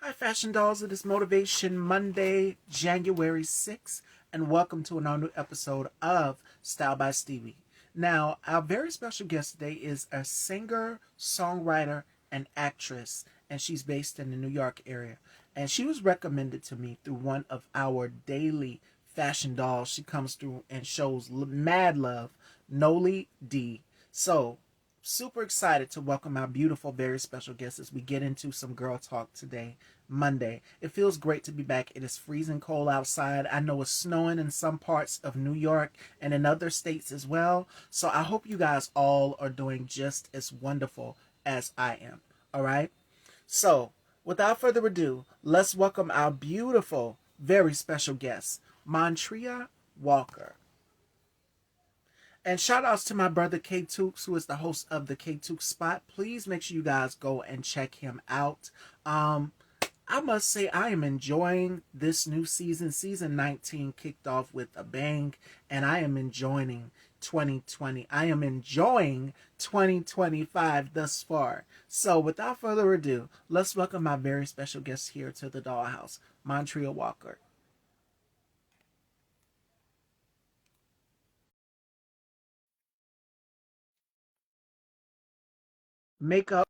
Hi, Fashion Dolls. It is Motivation Monday, January 6th, and welcome to another new episode of Style by Stevie. Now, our very special guest today is a singer, songwriter, and actress, and she's based in the New York area. And she was recommended to me through one of our daily fashion dolls. She comes through and shows mad love, Noli D. So, super excited to welcome our beautiful, very special guest as we get into some girl talk today, Monday. It feels great to be back. It is freezing cold outside. I know it's snowing in some parts of New York and in other states as well. So I hope you guys all are doing just as wonderful as I am. All right. So without further ado, let's welcome our beautiful, very special guest, Montria Walker. And shout outs to my brother K Tooks, who is the host of the K Tooks Spot. Please make sure you guys go and check him out. I must say I am enjoying this new season. Season 19 kicked off with a bang, and I am enjoying 2020. I am enjoying 2025 thus far. So without further ado, let's welcome my very special guest here to the Dollhouse, Montria Walker. Makeup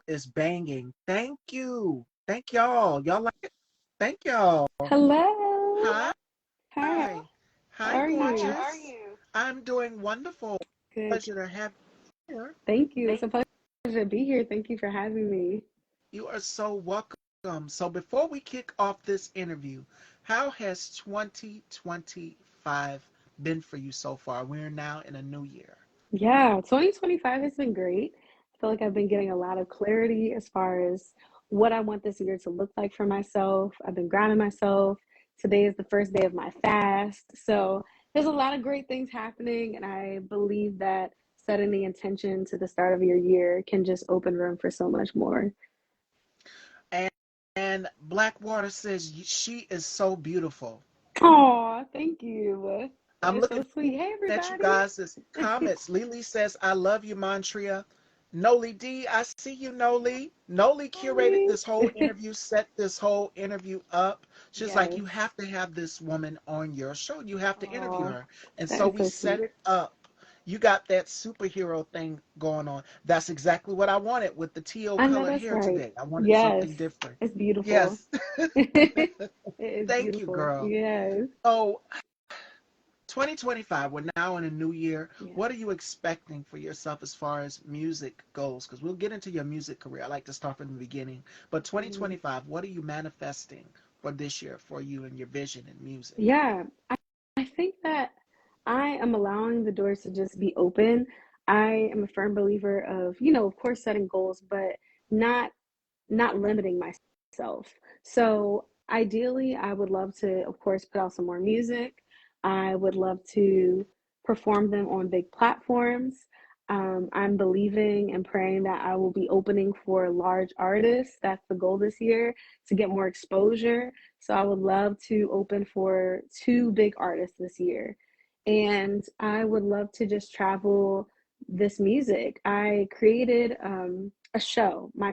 is banging. Thank you. Thank y'all. Y'all like it? Thank y'all. Hello. Hi. Hi, Hi. how Hi, are you? gorgeous. I'm doing wonderful. Good. Pleasure to have you here. Thank you. It's a pleasure to be here. Thank you for having me. You are so welcome. So before we kick off this interview, how has 2025 been for you so far? We're now in a new year. Yeah, 2025 has been great. I feel like I've been getting a lot of clarity as far as what I want this year to look like for myself. I've been grounding myself. Today is the first day of my fast. So there's a lot of great things happening, and I believe that setting the intention to the start of your year can just open room for so much more. And, and Blackwater says she is so beautiful. Oh, thank you. That I'm is so looking sweet. Hey, at you everybody. guys' comments. Lily says, I love you, Montria. Noli D, I see you, Noli. Noli curated Sorry. this whole interview, set this whole interview up. She's like, Yes. you have to have this woman on your show. You have to interview Oh, her. And that so is we so set sweet. it up. You got that superhero thing going on. That's exactly what I wanted with the teal I know colored that's hair right. today. I wanted Yes. something different. It's beautiful. Yes. It is Thank you, beautiful. girl. Yes. Oh, 2025, we're now in a new year. Yeah. What are you expecting for yourself as far as music goes? Because we'll get into your music career. I like to start from the beginning. But Mhm. 2025, what are you manifesting for this year for you and your vision in music? Yeah. I think that I am allowing the doors to just be open. I am a firm believer of, of course setting goals, but not not limiting myself. So ideally, I would love to, of course, put out some more music. I would love to perform them on big platforms. I'm believing and praying that I will be opening for large artists. That's the goal this year to get more exposure. So I would love to open for two big artists this year. And I would love to just travel this music. I created a show my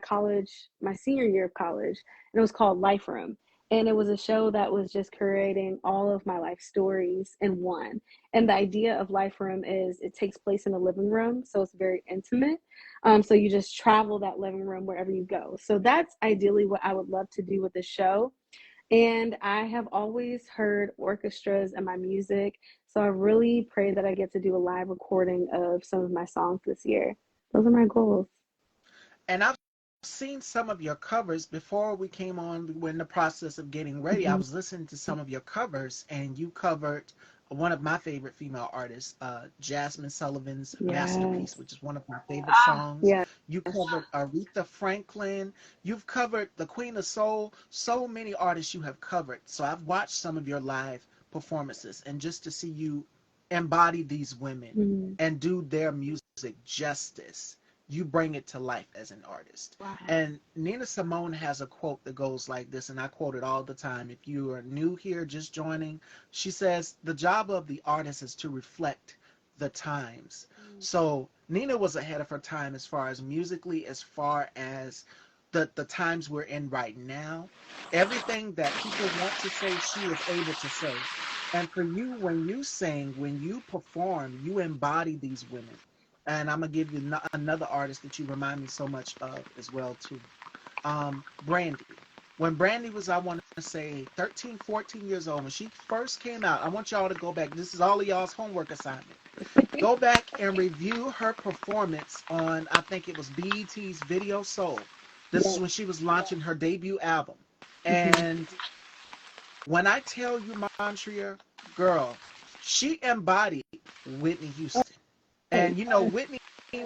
senior year of college, and it was called Life Room. And it was a show that was just curating all of my life stories in one. And the idea of Life Room is it takes place in a living room, so it's very intimate. So you just travel that living room wherever you go. So that's ideally what I would love to do with the show. And I have always heard orchestras in my music. So I really pray that I get to do a live recording of some of my songs this year. Those are my goals. And I've seen some of your covers before we came on. We're in the process of getting ready. I Mhm. was listening to some of your covers, and you covered one of my favorite female artists, Jasmine Sullivan's Masterpiece, Yes. which is one of my favorite songs. Yes. You covered Aretha Franklin. You've covered the Queen of Soul. So many artists you have covered. So I've watched some of your live performances, and just to see you embody these women Mhm. and do their music justice, you bring it to life as an artist. Wow. And Nina Simone has a quote that goes like this, and I quote it all the time. If you are new here, just joining, she says, the job of the artist is to reflect the times. Mm. So Nina was ahead of her time as far as musically, as far as the times we're in right now. Everything that people want to say, she was able to say. And for you, when you sing, when you perform, you embody these women. And I'm gonna give you another artist that you remind me so much of as well too. Brandy. When Brandy was, I want to say 13, 14 years old, when she first came out, I want y'all to go back. This is all of y'all's homework assignment. Go back and review her performance on, I think it was BET's Video Soul. This is Yes. when she was launching her debut album. Mhm. And when I tell you, Montreal, girl, she embodied Whitney Houston. Oh, And you know, Whitney,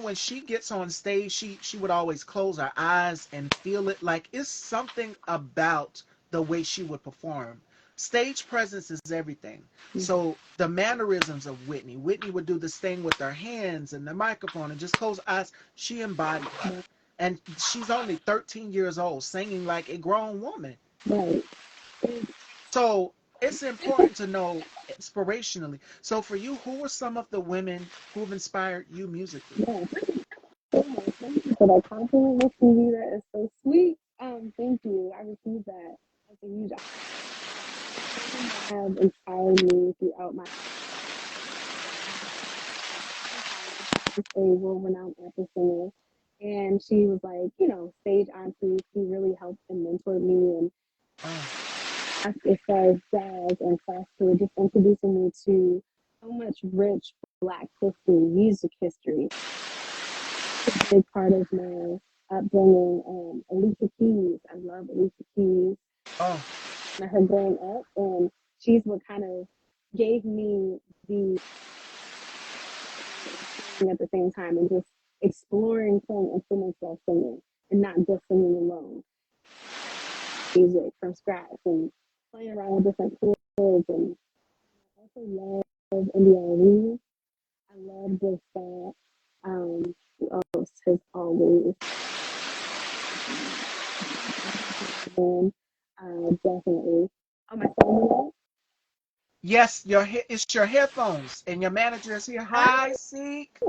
when she gets on stage, she would always close her eyes and feel it. Like it's something about the way she would perform. Stage presence is everything. mhm. So the mannerisms of Whitney, Whitney would do this thing with her hands and the microphone and just close her eyes. She embodied her. And she's only 13 years old, singing like a grown woman. Right. So it's important to know inspirationally. So for you, who are some of the women who've inspired you musically? Yeah. So much. Thank you for that compliment, Miss Stevie. That is so sweet. Thank you. I received that. That's a huge have inspired me throughout my a world-renowned opera singer, and she was like, stage auntie. She really helped and mentored me, and Oh, as far as jazz and classical, just introducing me to so much rich Black history, music history. A big part of my upbringing. Alicia Keys, I love Alicia Keys. oh, Her growing up, and she's what kind of gave me the at the same time and just exploring playing instruments while singing and not just singing alone. Music from scratch and playing around with different chords, and I also love Indiana Reeves. I love this who else has always been definitely on my phone. yes, it's your headphones, and your manager is here. Hi. Hi, Seek.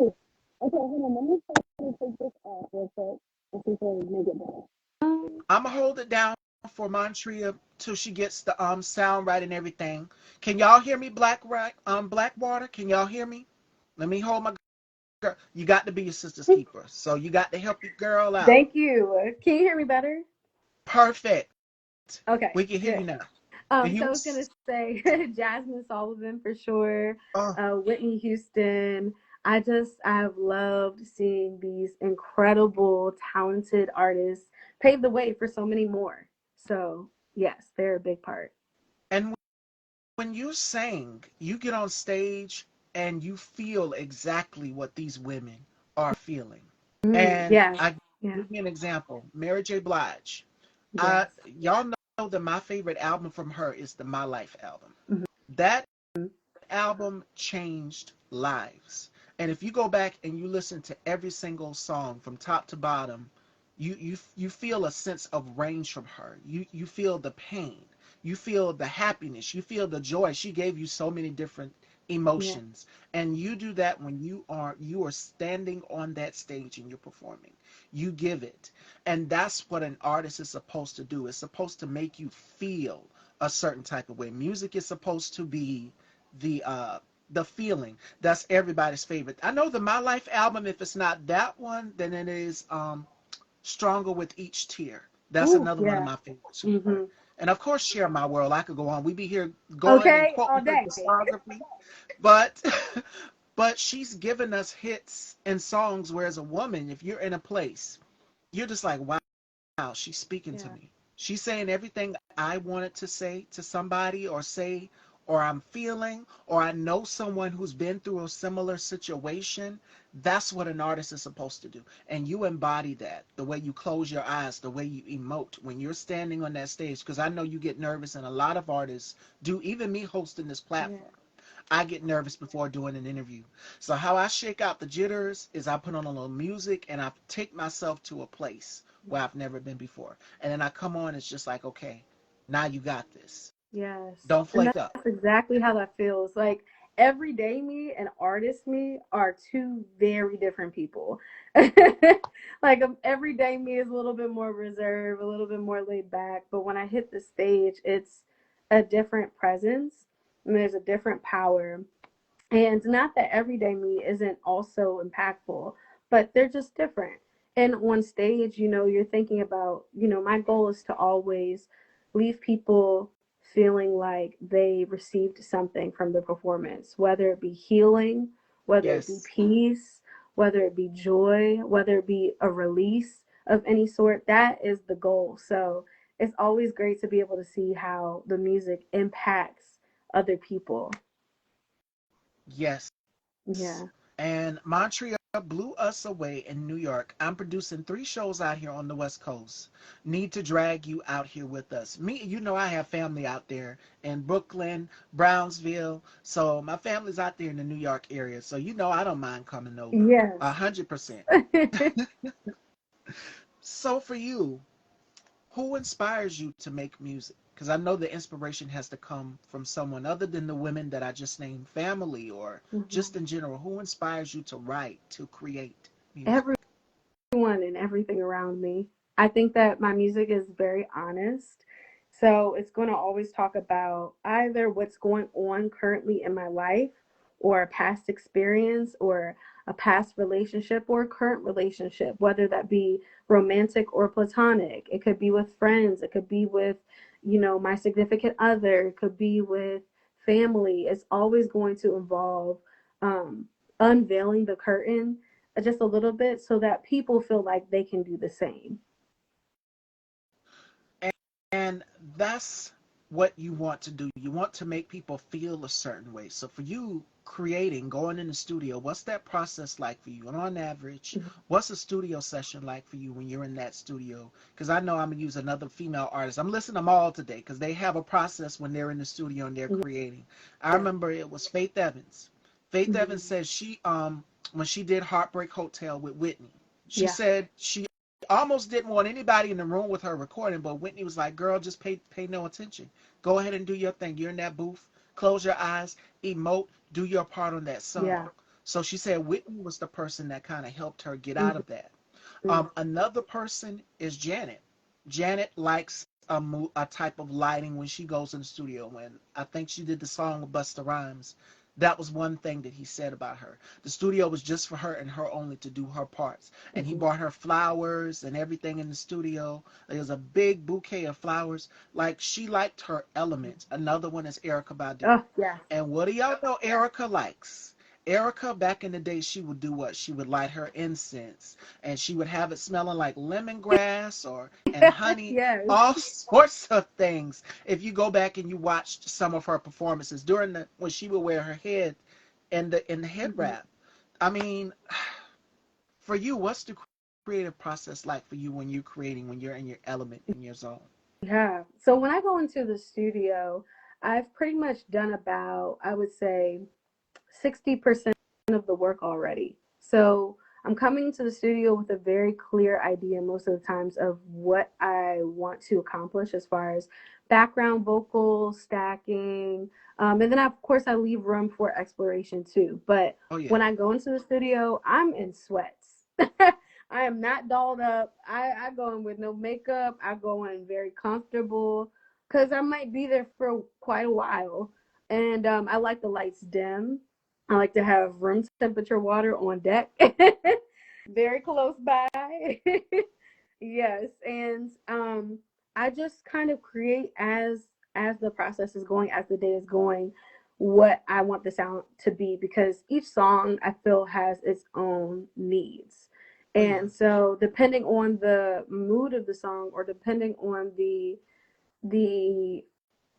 Okay, hold on. Let me take this off real quick and see if I can make it better. I'm gonna hold it down for Montreal till she gets the sound right and everything. Can y'all hear me, Blackwater? Can y'all hear me? Let me hold my girl. You got to be your sister's keeper, so you got to help your girl out. Thank you. Can you hear me better? Perfect. Okay, We can hear good. you now. And So you I was gonna was say Jasmine Sullivan for sure, oh Whitney Houston. I've loved seeing these incredible, talented artists pave the way for so many more. So yes, they're a big part. and when you sing, you get on stage and you feel exactly what these women are feeling. And Yeah, I yeah, give you an example, Mary J. Blige. yes. Y'all know that my favorite album from her is the My Life album. Mhm. That album changed lives. And if you go back and you listen to every single song from top to bottom, you feel a sense of range from her. You feel the pain, you feel the happiness, you feel the joy. She gave you so many different Yeah, emotions, and you do that when you are standing on that stage and you're performing. You give it, and that's what an artist is supposed to do. It's supposed to make you feel a certain type of way. Music is supposed to be the uh the feeling. That's everybody's favorite. I know the My Life album, if it's not that one, then it is Stronger with Each Tear. That's ooh, another one of yeah. my favorites from her. Hmm. And of course, Share My World. I could go on. We be here going and Okay, quoting all her day. discography, but but she's given us hits and songs. Whereas a woman, if you're in a place, you're just like, wow, she's speaking to Yeah, me. She's saying everything I wanted to say to somebody or say or I'm feeling or I know someone who's been through a similar situation. That's what an artist is supposed to do. And you embody that. The way you close your eyes, the way you emote when you're standing on that stage. Because I know you get nervous and a lot of artists do, even me hosting this yeah, platform. I get nervous before doing an interview. So how I shake out the jitters is I put on a little music and I take myself to a place where I've never been before. And then I come on, it's just like, okay, now you got this. yes. Don't And flake up. that's exactly how that feels. Like everyday me and artist me are two very different people. Like everyday me is a little bit more reserved, a little bit more laid back, but when I hit the stage, it's a different presence and there's a different power. And not that everyday me isn't also impactful, but they're just different. And on stage, you're thinking about, my goal is to always leave people feeling like they received something from the performance, whether it be healing, whether it be Yes. peace, whether it be joy, whether it be a release of any sort. That is the goal. So it's always great to be able to see how the music impacts other people. Yes. Yeah. And Montreal blew us away in New York. I'm producing 3 shows out here on the West Coast. Need to drag you out here with us. Me, I have family out there in Brooklyn, Brownsville. So my family's out there in the New York area. So I don't mind coming over. Yes. 100%. So for you, who inspires you to make music? Because I know the inspiration has to come from someone other than the women that I just named, family or just Mhm. in general. Who inspires you to write, to create music? Everyone and everything around me. I think that my music is very honest. So it's going to always talk about either what's going on currently in my life or a past experience or a past relationship or a current relationship, whether that be romantic or platonic. It could be with friends, it could be with, my significant other, it could be with family. It's always going to involve um, unveiling the curtain just a little bit so that people feel like they can do the same. And that's what you want to do. You want to make people feel a certain way. So for you, creating, going in the studio, what's that process like for you? And on average, what's a studio session like for you when you're in that studio? Because I know I'm going to use another female artist. I'm listing them all today because they have a process when they're in the studio and they're creating. I Yeah. remember it was Faith Evans. Faith Evans Mhm. said she when she did Heartbreak Hotel with Whitney, she Yeah. said she almost didn't want anybody in the room with her recording, but Whitney was like, "Girl, just pay no attention. Go ahead and do your thing. You're in that booth. Close your eyes, emote, do your part on that song." Yeah. So she said Whitney was the person that kind of helped her get out Mhm. of that. Mhm. Another person is Janet. Janet likes a type of lighting when she goes in the studio. When I think she did the song with Busta Rhymes, that was one thing that he said about her. The studio was just for her and her only to do her parts. And he Mhm. bought her flowers and everything in the studio. There was a big bouquet of flowers. Like she liked her element. Another one is Erica Badu. Oh, yeah. And what do y'all know Erica likes? Erica, back in the day, she would do what? She would light her incense and she would have it smelling like lemongrass or and honey, Yes. all sorts of things. If you go back and you watched some of her performances during the when she would wear her head in the head Mhm. wrap. I mean, for you, what's the creative process like for you when you're creating, when you're in your element, in your zone? Yeah. So when I go into the studio, I've pretty much done about, I would say, 60% of the work already. So I'm coming to the studio with a very clear idea most of the times of what I want to accomplish as far as background vocals, stacking. And then, of course, I leave room for exploration too. But Oh yeah. when I go into the studio, I'm in sweats. I am not dolled up. I go in with no makeup. I go in very comfortable because I might be there for quite a while. And I like the lights dim. I like to have room temperature water on deck, very close by. Yes, and I just kind of create as the process is going, as the day is going, what I want the sound to be because each song I feel has its own needs. Oh yeah. And so depending on the mood of the song or depending on the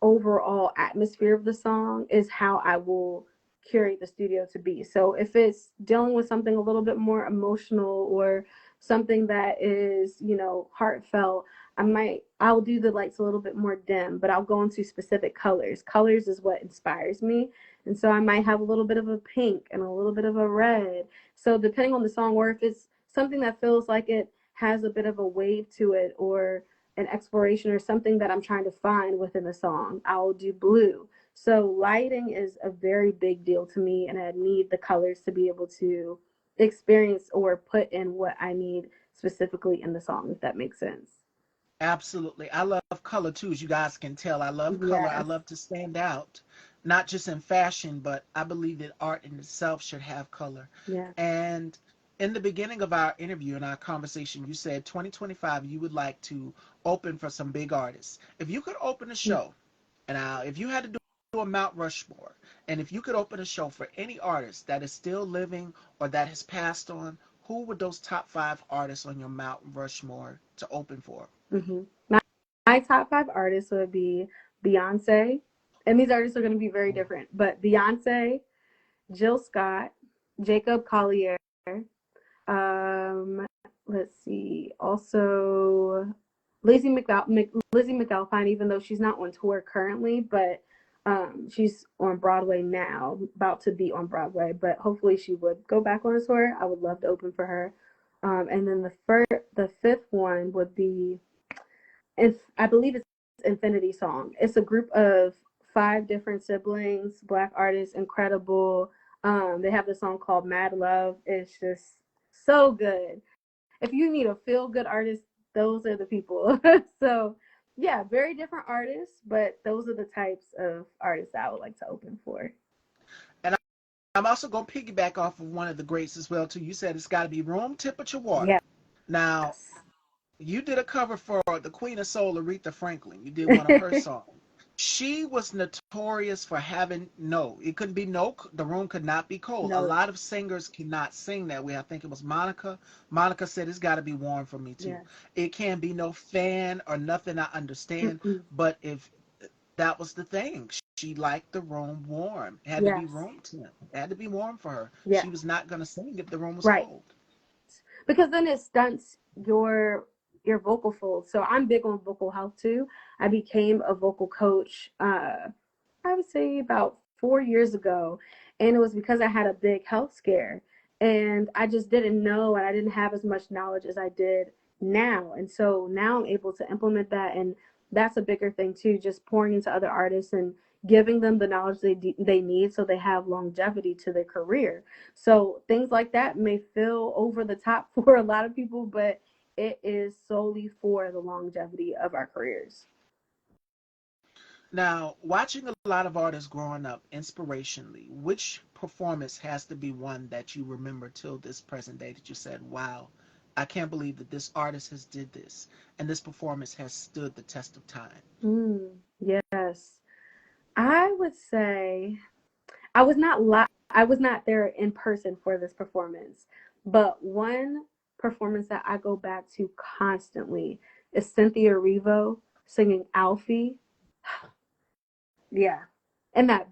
overall atmosphere of the song is how I will curate the studio to be. So if it's dealing with something a little bit more emotional or something that is, heartfelt, I'll do the lights a little bit more dim, but I'll go into specific colors. Colors is what inspires me. And so I might have a little bit of a pink and a little bit of a red. So depending on the song or if it's something that feels like it has a bit of a wave to it or an exploration or something that I'm trying to find within the song. I'll do blue. So lighting is a very big deal to me, and I need the colors to be able to experience or put in what I need specifically in the song, if that makes sense. Absolutely. I love color too, as you guys can tell. I love color. I Yes. love to stand out, not just in fashion, but I believe that art in itself should have color. Yes. And in the beginning of our interview and our conversation, you said 2025 you would like to open for some big artists. If you could open a show, and if you had to do a Mount Rushmore, and if you could open a show for any artist that is still living or that has passed on, who would those top five artists on your Mount Rushmore to open for? Mm-hmm. My top five artists would be Beyonce, and these artists are going to be very different, but Beyonce, Jill Scott, Jacob Collier, um, let's see, also Lizzie McAlpine, even though she's not on tour currently, but she's on Broadway now, about to be on Broadway, but hopefully she would go back on a tour. I would love to open for her. And then the fifth one would be, if I believe it's Infinity Song. It's a group of five different siblings, black artists, incredible. They have the song called Mad Love. It's just so good. If you need a feel good artist, those are the people. So yeah, very different artists, but those are the types of artists I would like to open for. And I'm also going to piggyback off of one of the greats as well too. You said it's got to be room temperature water. Yes. Now, you did a cover for the Queen of Soul, Aretha Franklin. You did one of her songs. She was notorious for having no. It couldn't be no. The room could not be cold. A No. lot of singers cannot sing that way. I think it was Monica. Monica said it's got to be warm for me too. Yes. It can't be no fan or nothing. I understand, Mm-mm. but if that was the thing, she liked the room warm. It had to be Yes. room temp. It had to be warm for her. Yeah. She was not going to sing if the room was Right. cold. Because then it stunts your vocal folds. So I'm big on vocal health too. I became a vocal coach I would say about 4 years ago, and it was because I had a big health scare, and I just didn't know, and I didn't have as much knowledge as I did now. And so now I'm able to implement that, and that's a bigger thing too, just pouring into other artists and giving them the knowledge they need so they have longevity to their career. So things like that may feel over the top for a lot of people, but it is solely for the longevity of our careers. Now, watching a lot of artists growing up inspirationally, which performance has to be one that you remember till this present day that you said, wow, I can't believe that this artist has did this and this performance has stood the test of time? Yes. I would say I was not I was not there in person for this performance, but one performance that I go back to constantly is Cynthia Erivo singing Alfie. Yeah. And that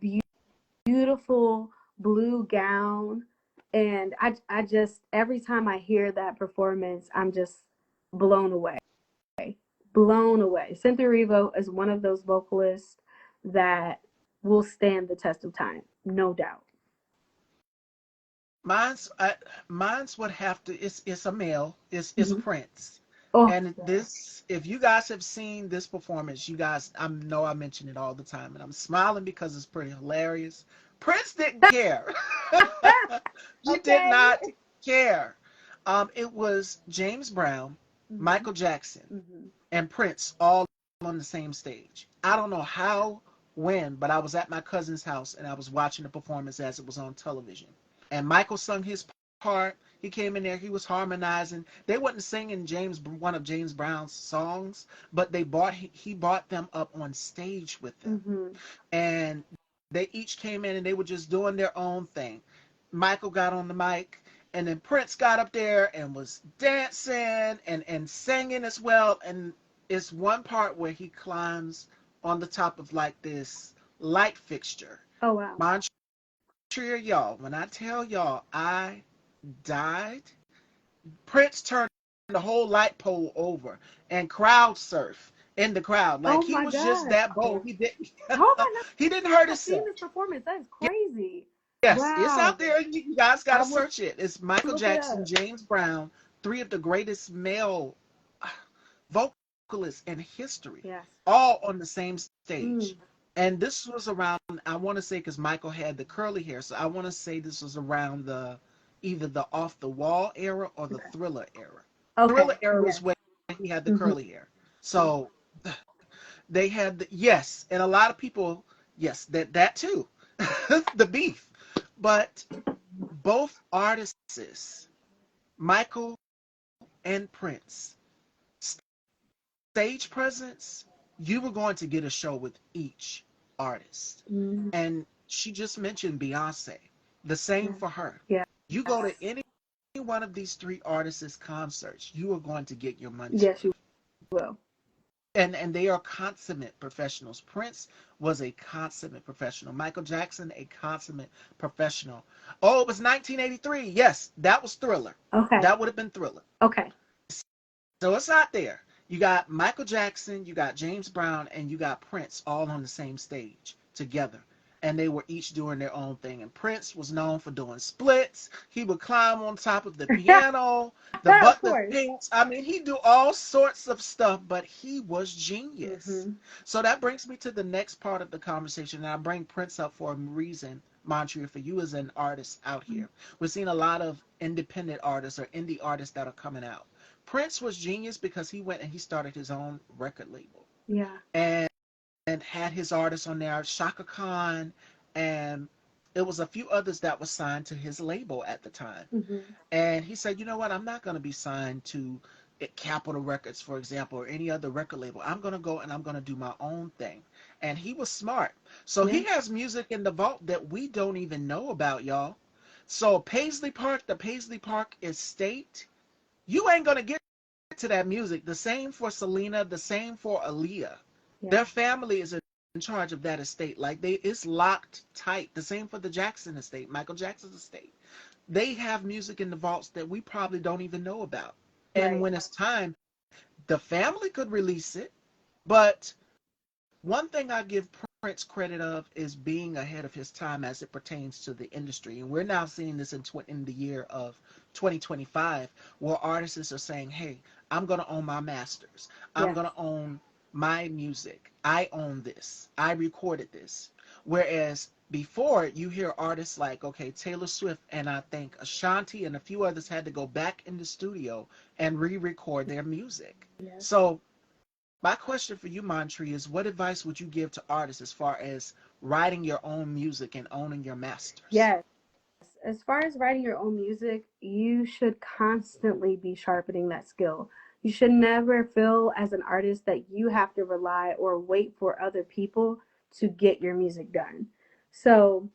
beautiful blue gown, and I just every time I hear that performance, I'm just blown away. Blown away. Cynthia Erivo is one of those vocalists that will stand the test of time, no doubt. Mine's mine's would have to. It's a male. It's Mm-hmm. Prince. Oh, And this, if you guys have seen this performance, you guys, I know I mention it all the time, and I'm smiling because it's pretty hilarious. Prince didn't care. He did okay. not care. It was James Brown, Mm-hmm. Michael Jackson, Mm-hmm. and Prince all on the same stage. I don't know how, when, but I was at my cousin's house and I was watching the performance as it was on television. And Michael sung his part. He came in there. He was harmonizing. They wasn't singing one of James Brown's songs, but he brought them up on stage with them, Mm-hmm. and they each came in and they were just doing their own thing. Michael got on the mic, and then Prince got up there and was dancing and singing as well. And it's one part where he climbs on the top of like this light fixture. Oh wow. Montreal, y'all, when I tell y'all I died, Prince turned the whole light pole over and crowd surf in the crowd. Like Oh he my was just God. that bold. He didn't How have I he didn't hurt not seen himself. this performance? That is crazy. Yes, it's Wow. out there. You guys got I to will search it. It's Michael look it Jackson, up. James Brown, three of the greatest male vocalists in history, Yes. all on the same Mm. stage. And this was around, I want to say, because Michael had the curly hair, so I want to say this was around the either the off the wall era or the Okay. Thriller era. Okay. Thriller era Yes. was when he had the Hmm. curly hair. So they had yes, and a lot of people, yes, that too, the beef. But both artists, Michael and Prince, stage presence, you were going to get a show with each artist. Hmm. And she just mentioned Beyonce. The same Yeah. for her. Yes. You go to any one of these three artists' concerts, you are going to get your money's Yes, you worth. will. And they are consummate professionals. Prince was a consummate professional. Michael Jackson, a consummate professional. Oh, it was 1983. Yes, that was Thriller. Okay. That would have been Thriller. Okay. So it's not there. You got Michael Jackson, you got James Brown, and you got Prince all on the same stage together. And they were each doing their own thing. And Prince was known for doing splits. He would climb on top of the piano, the Of Butler course. Pinks. I mean, he'd do all sorts of stuff, but he was genius. Hmm. So that brings me to the next part of the conversation. And I bring Prince up for a reason, Montreal, for you as an artist out here. We're seeing a lot of independent artists or indie artists that are coming out. Prince was genius because he went and he started his own record label Yeah. and had his artists on there, Shaka Khan, and it was a few others that were signed to his label at the time. Hmm. And he said, you know what, I'm not going to be signed to Capitol Records, for example, or any other record label. I'm going to go and I'm going to do my own thing. And he was smart. So Yeah. he has music in the vault that we don't even know about, y'all. So Paisley Park, the Paisley Park estate, you ain't going to get to that music. The same for Selena, the same for Aaliyah. Yeah. Their family is in charge of that estate. Like it's locked tight. The same for the Jackson estate, Michael Jackson's estate. They have music in the vaults that we probably don't even know about. And Right. when it's time, the family could release it. But one thing I give Prince credit of is being ahead of his time as it pertains to the industry. And we're now seeing this in the year of 2025, where artists are saying, hey, I'm going to own my masters. I'm Yes. going to own my music. I own this. I recorded this. Whereas before, you hear artists like, okay, Taylor Swift and I think Ashanti and a few others had to go back in the studio and re-record their music. Yes. So my question for you, Montri, is what advice would you give to artists as far as writing your own music and owning your masters? Yes. As far as writing your own music, you should constantly be sharpening that skill. You should never feel as an artist that you have to rely or wait for other people to get your music done. So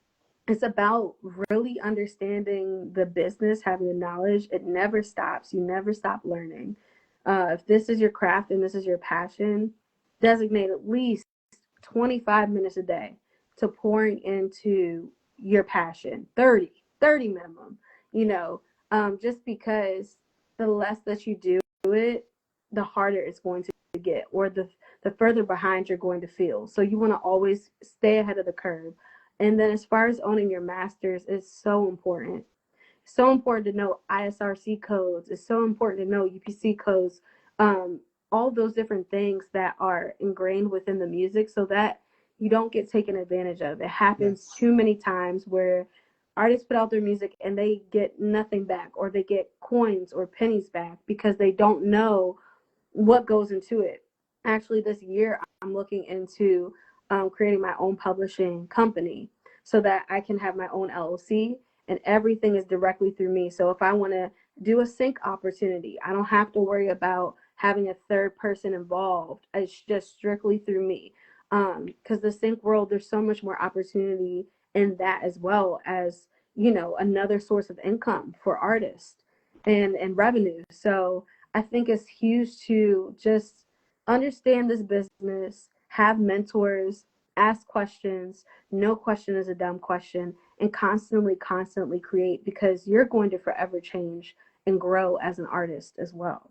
it's about really understanding the business, having the knowledge. It never stops. You never stop learning. If this is your craft and this is your passion, designate at least 25 minutes a day to pouring into your passion. 30 minimum, you know, just because the less that you do it, the harder it's going to get, or the further behind you're going to feel. So you want to always stay ahead of the curve. And then as far as owning your masters, it's so important. So important to know ISRC codes. It's so important to know UPC codes. Um, all those different things that are ingrained within the music, so that you don't get taken advantage of. It happens Yes. too many times where artists put out their music and they get nothing back, or they get coins or pennies back because they don't know what goes into it. Actually, this year I'm looking into creating my own publishing company so that I can have my own LLC and everything is directly through me. So if I want to do a sync opportunity, I don't have to worry about having a third person involved. It's just strictly through me. Because the sync world, there's so much more opportunity in that, as well as, another source of income for artists and revenue. So I think it's huge to just understand this business, have mentors, ask questions. No question is a dumb question, and constantly create, because you're going to forever change and grow as an artist as well.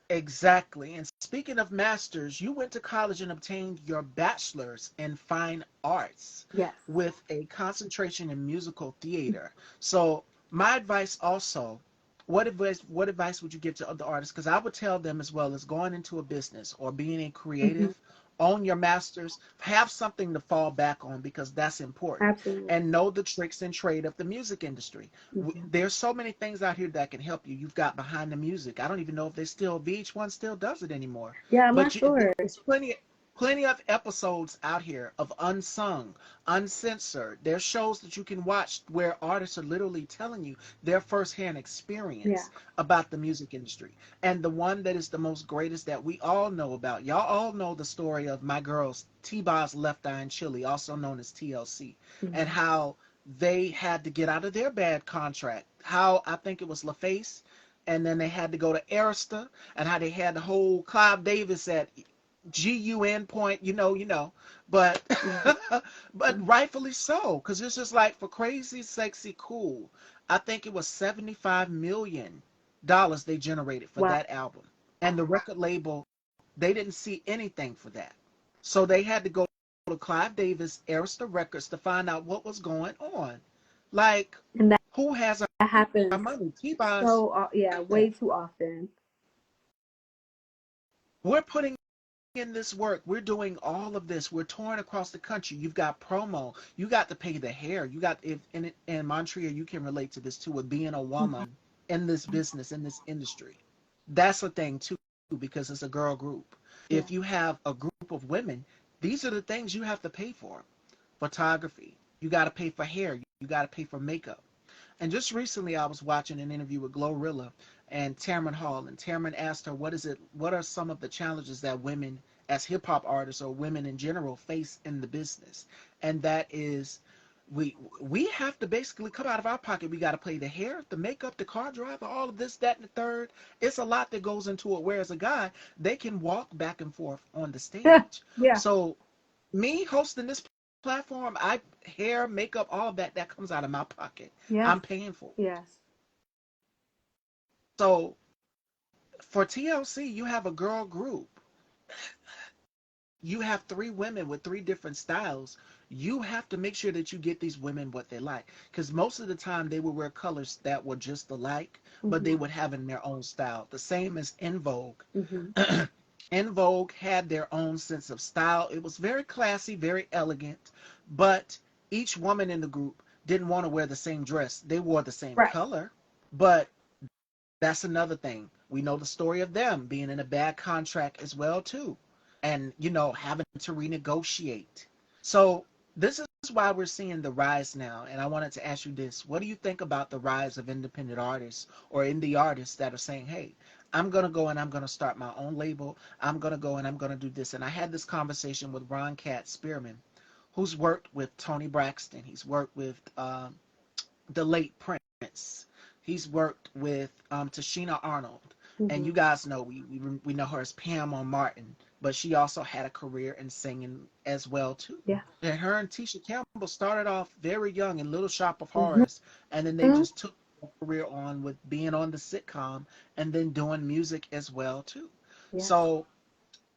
Exactly. And speaking of masters, you went to college and obtained your bachelor's in fine arts Yes. with a concentration in musical theater. So, my advice also, what advice would you give to other artists? Because I would tell them as well as going into a business or being a Hmm. creative own your masters, have something to fall back on because that's important, Absolutely. and know the tricks and trade of the music industry. Hmm. There's so many things out here that can help you. You've got Behind the Music. I don't even know if they still VH1 still does it anymore, Yeah, I'm not but sure. there's plenty of episodes out here of unsung, uncensored. There's shows that you can watch where artists are literally telling you their firsthand Yeah. experience about the music industry. And the one that is the most greatest that we all know about, y'all all know the story of my girls, T-Boz, Left Eye, and Chili, also known as TLC, and Hmm. how they had to get out of their bad contract. How I think it was LaFace, and then they had to go to Arista, and how they had the whole Clive Davis at GUN point, but Hmm. but rightfully so, because it's just like for Crazy Sexy Cool, I think it was $75 million they generated for Wow. that album, and the record label, they didn't see anything for that, so they had to go to Clive Davis, Arista Records, to find out what was going on. Like, And who has that our happens money? T-Boz. so, yeah, way too often. We're putting in this work. We're doing all of this. We're touring across the country. You've got promo. You got to pay the hair. You got, if in Montreal, you can relate to this too, with being a Mhm. woman in this business, in this industry. That's a thing too, because it's a girl group. Yeah. If you have a group of women, these are the things you have to pay for. Photography. You got to pay for hair. You got to pay for makeup. And just recently, I was watching an interview with Glorilla and Tamron Hall, and Tamron asked her, "What is it? What are some of the challenges that women, as hip hop artists or women in general, face in the business?" And that is, we have to basically come out of our pocket. We got to pay the hair, the makeup, the car driver, all of this, that, and the third. It's a lot that goes into it. Whereas a guy, they can walk back and forth on the stage. Yeah. So me hosting this platform, I hair, makeup, all of that comes out of my pocket. Yes. I'm paying for it. Yes. So for TLC, you have a girl group. You have three women with three different styles. You have to make sure that you get these women what they like. Because most of the time they would wear colors that were just alike, but they Hmm. would have in their own style. The same as En Vogue. Hmm. En Vogue had their own sense of style. It was very classy, very elegant, but each woman in the group didn't want to wear the same dress. They wore the same Right. color, but that's another thing. We know the story of them being in a bad contract as well too, and having to renegotiate. So this is why we're seeing the rise now. And I wanted to ask you this: what do you think about the rise of independent artists or indie artists that are saying, "Hey, I'm gonna go and I'm gonna start my own label. I'm gonna go and I'm gonna do this." And I had this conversation with Ron Cat Spearman, who's worked with Tony Braxton. He's worked with the late Prince. He's worked with Tashina Arnold, and you Hmm. guys know we know her as Pam on Martin, but she also had a career in singing as well too. Yeah. And her and Tisha Campbell started off very young in Little Shop of Hmm. Horrors, and then they just took a career on with being on the sitcom and then doing music as well too. Yes. So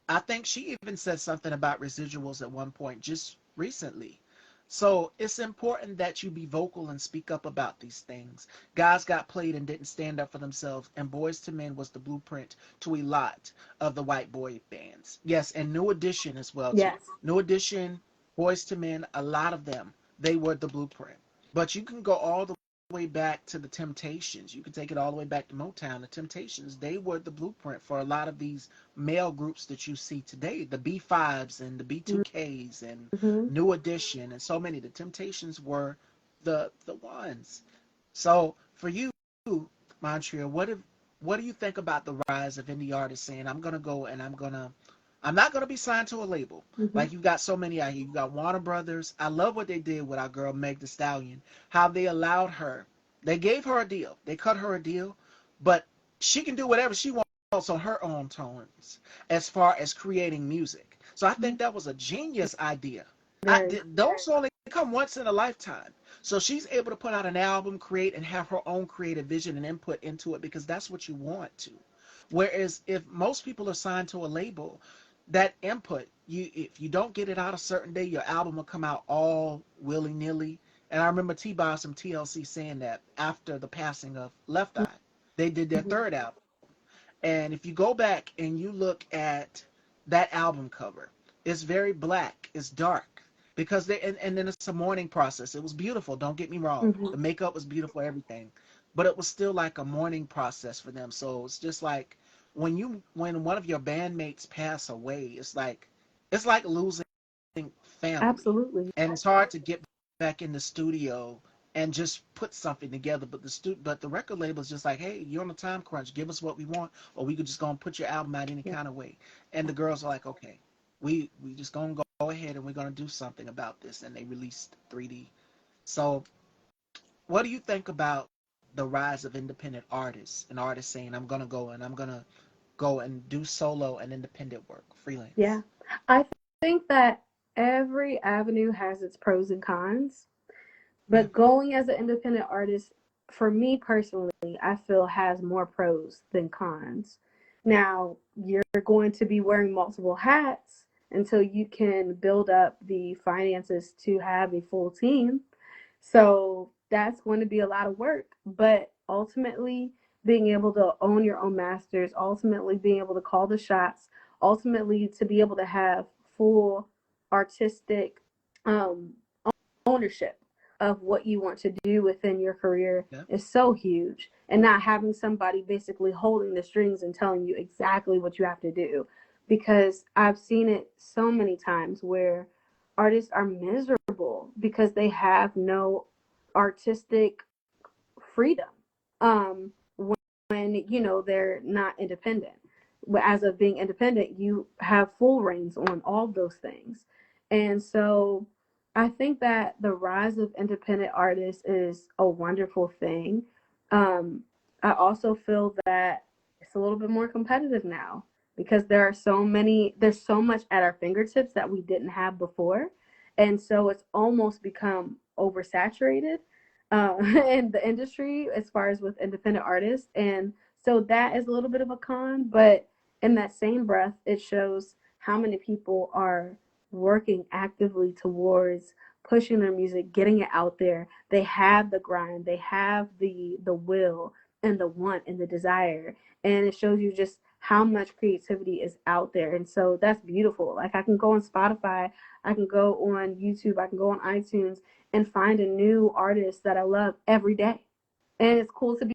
I think she even said something about residuals at one point just recently. So it's important that you be vocal and speak up about these things. Guys got played and didn't stand up for themselves, and Boys to Men was the blueprint to a lot of the white boy bands. Yes, and New Edition as well too. Yes. New Edition, Boys to Men, a lot of them, they were the blueprint. But you can go all the way back to the Temptations. You can take it all the way back to Motown. The Temptations, they were the blueprint for a lot of these male groups that you see today, the B5s and the B2Ks and Hmm. New Edition and so many. The Temptations were the ones. So for you, Montreal, what do you think about the rise of indie artists saying, I'm gonna go and I'm not gonna be signed to a label. Hmm. Like you got so many out here. You got Warner Brothers. I love what they did with our girl Meg Thee Stallion. How they allowed her. They gave her a deal. They cut her a deal, but she can do whatever she wants on her own terms as far as creating music. So I think that was a genius idea. Very. Those only come once in a lifetime. So she's able to put out an album, create, and have her own creative vision and input into it because that's what you want to. Whereas if most people are signed to a label, that input, if you don't get it out a certain day, your album will come out all willy nilly. And I remember T-Boz from TLC saying that after the passing of Left Eye, they did their Hmm. third album. And if you go back and you look at that album cover, It's very black. It's dark because and then it's a mourning process. It was beautiful. Don't get me wrong. Hmm. The makeup was beautiful, everything, but it was still like a mourning process for them. So it's just like when one of your bandmates pass away, it's like losing family, Absolutely. and it's hard to get back in the studio and just put something together. But the record label is just like, hey, you're on a time crunch. Give us what we want, or we could just go and put your album out any Yeah. kind of way. And the girls are like, okay, we just gonna go ahead and we're gonna do something about this. And they released 3D. So, what do you think about the rise of independent artists and artists saying, I'm gonna go and do solo and independent work, Yeah. freelance? I think that every avenue has its pros and cons, Yeah, but going as an independent artist, for me personally, I feel has more pros than cons. Now, you're going to be wearing multiple hats until you can build up the finances to have a full team. So that's going to be a lot of work, but ultimately being able to own your own masters, ultimately being able to call the shots, ultimately to be able to have full artistic um, ownership of what you want to do within your career yeah, is so huge. And not having somebody basically holding the strings and telling you exactly what you have to do. Because I've seen it so many times where artists are miserable because they have no artistic freedom. When they're not independent. But as of being independent, you have full reins on all those things. And so I think that the rise of independent artists is a wonderful thing. Um, I also feel that it's a little bit more competitive now because there's so much at our fingertips that we didn't have before. And so it's almost become oversaturated in the industry as far as with independent artists. And so that is a little bit of a con, but in that same breath, it shows how many people are working actively towards pushing their music, getting it out there. They have the grind, they have the will and the want and the desire. And it shows you just how much creativity is out there. And so that's beautiful. Like I can go on Spotify, I can go on YouTube, I can go on iTunes and find a new artist that I love every day. And it's cool to be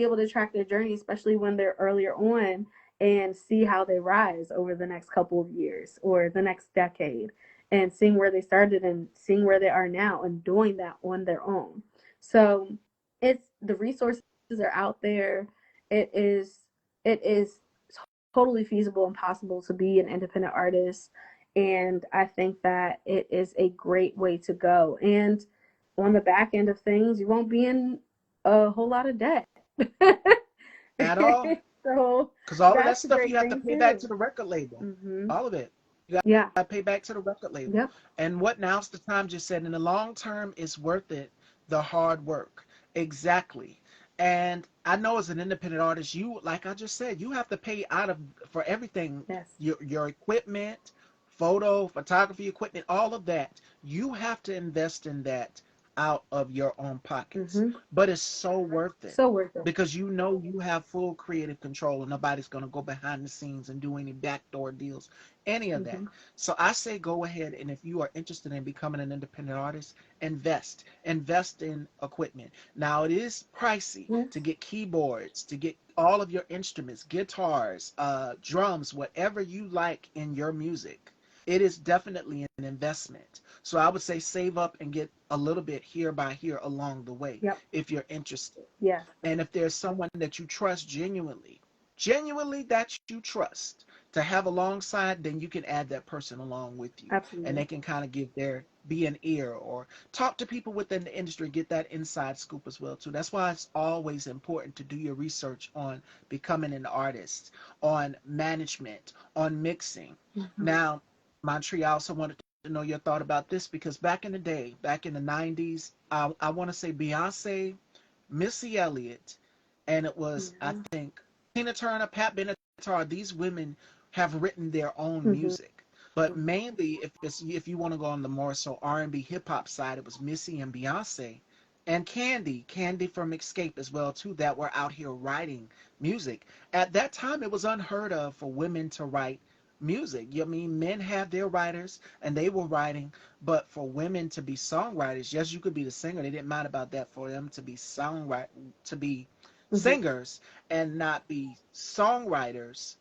able to track their journey, especially when they're earlier on, and see how they rise over the next couple of years or the next decade, and seeing where they started and seeing where they are now and doing that on their own. So it's the resources are out there. It is totally feasible and possible to be an independent artist. And I think that it is a great way to go. And on the back end of things, you won't be in a whole lot of debt. at all. So Because all of that that's a stuff you great have to thing pay back too. to the record label. Hmm. All of it. You Yeah. got to pay back to the record label. Yep. And what now's the time just said, in the long term, it's worth it, the hard work. Exactly. And I know as an independent artist, you, like I just said, you have to pay out of for everything, Yes. your equipment, photo, photography equipment, all of that. You have to invest in that out of your own pockets. Hmm. But it's so worth it So worth it. because you know you have full creative control and nobody's going to go behind the scenes and do any backdoor deals, any of that. Hmm. So I say go ahead, and if you are interested in becoming an independent artist, invest in equipment. Now it is pricey to Yes. get keyboards, to get all of your instruments, guitars, drums, whatever you like in your music. It is definitely an investment. So I would say save up and get a little bit here by here along the way Yep. if you're interested. Yes. And if there's someone that you trust genuinely that you trust to have alongside, then you can add that person along with you. And Absolutely. they can kind of be an ear or talk to people within the industry, get that inside scoop as well too. That's why it's always important to do your research on becoming an artist, on management, on mixing. Hmm. Now, Montreal, I also wanted to know your thought about this because back in the day, back in the 90s, I want to say Beyonce, Missy Elliott, and it was, I Hmm. think, Tina Turner, Pat Benatar. These women have written their own Hmm. music, but mainly, if you want to go on the more so R&B hip hop side, it was Missy and Beyonce, and Candy from Escape as well too, that were out here writing music. At that time, it was unheard of for women to write music. I mean, men have their writers and they were writing, but for women to be songwriters, yes, you could be the singer. They didn't mind about that. For them to be to be Hmm. singers and not be songwriters,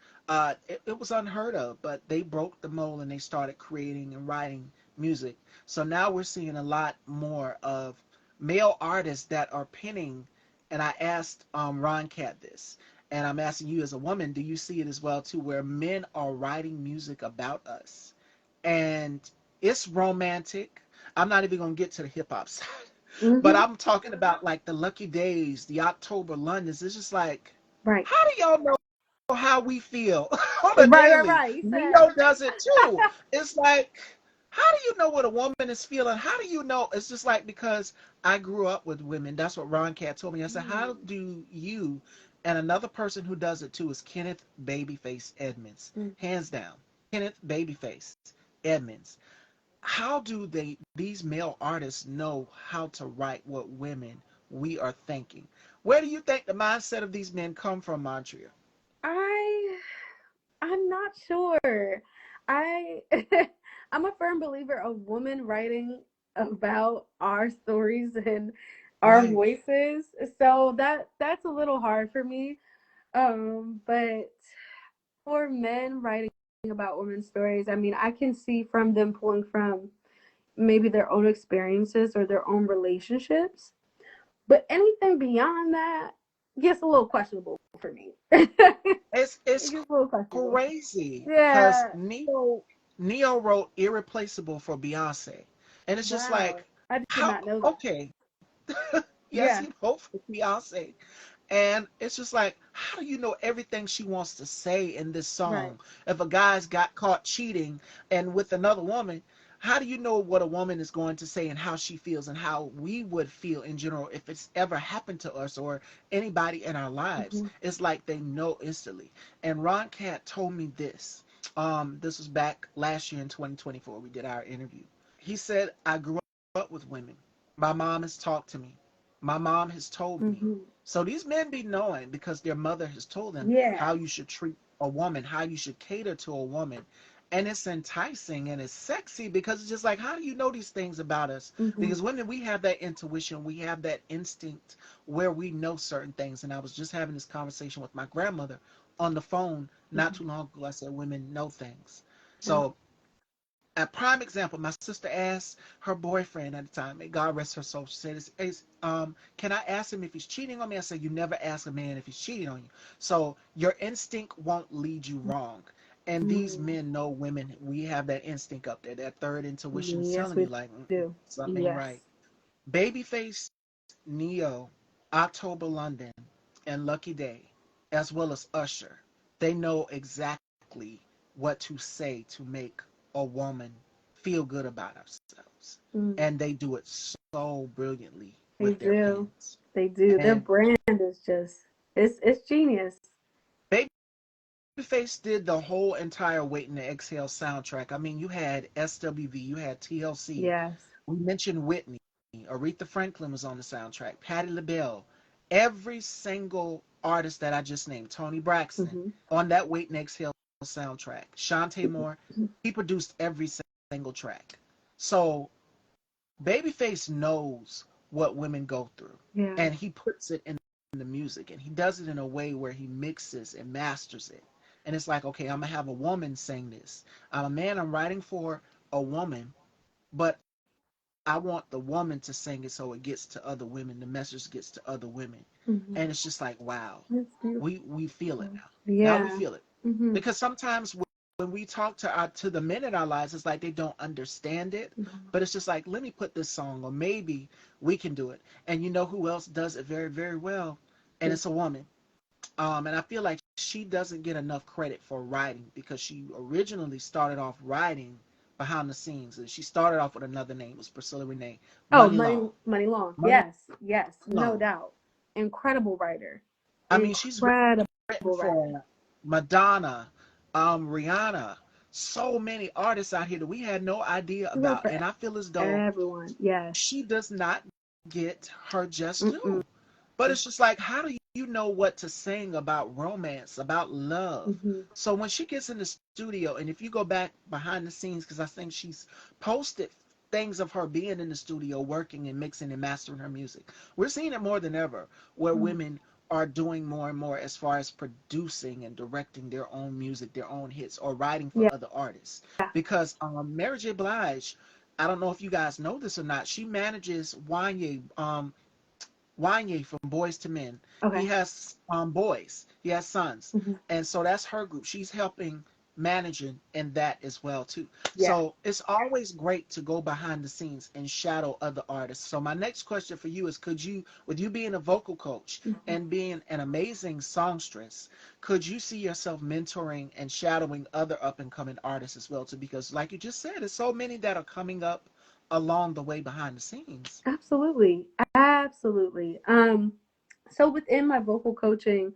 it was unheard of. But they broke the mold and they started creating and writing music. So now we're seeing a lot more of male artists that are penning. And I asked Ron Cat this, and I'm asking you as a woman, do you see it as well too, where men are writing music about us? And it's romantic. I'm not even gonna get to the hip hop side, but Hmm. I'm talking about like the Lucky Days, the October Londons. It's just like, Right. how do y'all know how we feel on a Right, right, daily? right. You said, Neo does it too. It's like, how do you know what a woman is feeling? How do you know? It's just like, because I grew up with women. That's what Ron Cat told me. I said, how mm, do you? And another person who does it too is Kenneth Babyface Edmonds, mm. hands down. Kenneth Babyface Edmonds. How do these male artists know how to write what women we are thinking? Where do you think the mindset of these men come from, Montreal? I I'm not sure. I I'm a firm believer of women writing about our stories and our Right. voices. So that's a little hard for me. But for men writing about women's stories, I mean, I can see from them pulling from maybe their own experiences or their own relationships. But anything beyond that gets a little questionable for me. It It's gets a little questionable. crazy because Yeah. Neo wrote "Irreplaceable" for Beyonce, and it's just Wow. like, I did how? not know that. Okay, yes, Yeah. he wrote for Beyonce, and it's just like, how do you know everything she wants to say in this Right. song? If a guy's got caught cheating and with another woman, how do you know what a woman is going to say and how she feels and how we would feel in general if it's ever happened to us or anybody in our lives? Hmm. It's like they know instantly. And Ron Cat told me this. This was back last year in 2024. We did our interview. He said, I grew up with women. My mom has talked to me. My mom has told me. Hmm. So these men be knowing because their mother has told them Yeah. how you should treat a woman, how you should cater to a woman. And it's enticing and it's sexy because it's just like, how do you know these things about us? Hmm. Because women, we have that intuition, we have that instinct where we know certain things. And I was just having this conversation with my grandmother on the phone not Hmm. too long ago. I said, women know things. Yeah. So a prime example, my sister asked her boyfriend at the time, may God rest her soul, she said, can I ask him if he's cheating on me? I said, you never ask a man if he's cheating on you. So your instinct won't lead you wrong. And these Mm. men know women, we have that instinct up there. That third intuition is Yes, telling you we like, do. something ain't Yes. right. Babyface, Neo, October London, and Lucky Day, as well as Usher, they know exactly what to say to make a woman feel good about ourselves. Mm. And they do it so brilliantly They with their do. pens. They do. Their And brand is just it's genius. Babyface did the whole entire Waiting to Exhale soundtrack. I mean, you had SWV, you had TLC. Yes. We mentioned Whitney. Aretha Franklin was on the soundtrack. Patti LaBelle. Every single artist that I just named, Tony Braxton, Hmm. on that Wait and Exhale soundtrack. Shantae Moore, he produced every single track. So Babyface knows what women go through, Yeah. and he puts it in the music, and he does it in a way where he mixes and masters it. And it's like, okay, I'm gonna have a woman sing this. I'm a man. I'm writing for a woman, but I want the woman to sing it so it gets to other women. The message gets to other women, Hmm. and it's just like, wow, It's we feel it beautiful. now. Now we Yeah. feel it Hmm. because sometimes when we talk to the men in our lives, it's like they don't understand it. But it's just like, let me put this song, or maybe we can do it. And you know who else does it very very well? And it's a woman. And I feel like she doesn't get enough credit for writing because she originally started off writing behind the scenes. And she started off with another name. It was Priscilla Renee. Oh, Money Long. Money Long. Money Yes, yes, no Long. doubt. Incredible writer. I mean, she's Incredible written writer. for Madonna, Rihanna, so many artists out here that we had no idea She wrote about. for And I feel as though everyone. Yes. she does not get her just Mm-mm. due. But it's just like, how do you know what to sing about romance, about love. Hmm. So when she gets in the studio, and if you go back behind the scenes, because I think she's posted things of her being in the studio working and mixing and mastering her music, we're seeing it more than ever where women are doing more and more as far as producing and directing their own music, their own hits, or writing for Yeah. other artists. Because Mary J. Blige, I don't know if you guys know this or not, she manages Wanye from Boys to Men. He Okay. has boys. He has sons, Hmm. and so that's her group. She's helping managing in that as well too. Yeah. So it's always great to go behind the scenes and shadow other artists. So my next question for you is: could you, with you being a vocal coach Hmm. and being an amazing songstress, could you see yourself mentoring and shadowing other up and coming artists as well too? Because like you just said, there's so many that are coming up along the way behind the scenes. Absolutely. Absolutely. So within my vocal coaching,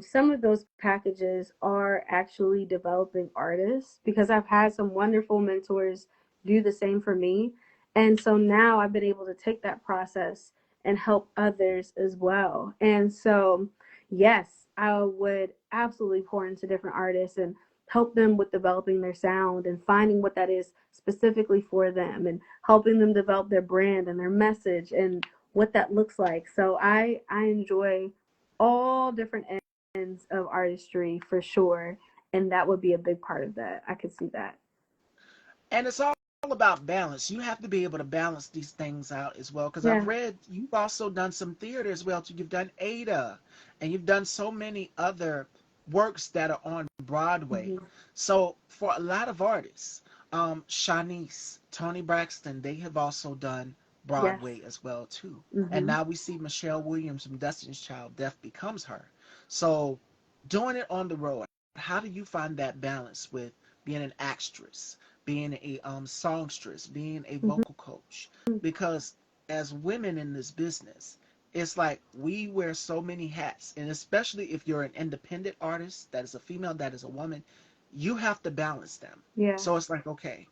some of those packages are actually developing artists because I've had some wonderful mentors do the same for me. And so now I've been able to take that process and help others as well. And so, yes, I would absolutely pour into different artists and help them with developing their sound and finding what that is specifically for them and helping them develop their brand and their message and what that looks like. So I enjoy all different ends of artistry for sure, and that would be a big part of that. I could see that. And it's all about balance. You have to be able to balance these things out as well. Because I've Yeah. read you've also done some theater as well. Too. You've done Ada, and you've done so many other works that are on Broadway. Hmm. So for a lot of artists, Shanice, Tony Braxton, they have also done Yes. Broadway as well too. And Hmm. now we see Michelle Williams from Destiny's Child, Death Becomes Her. So doing it on the road, how do you find that balance with being an actress, being a songstress, being a Hmm. vocal coach? Because as women in this business, it's like we wear so many hats, and especially if you're an independent artist, that is a female, that is a woman, you have to balance them. Yeah. So it's like, okay,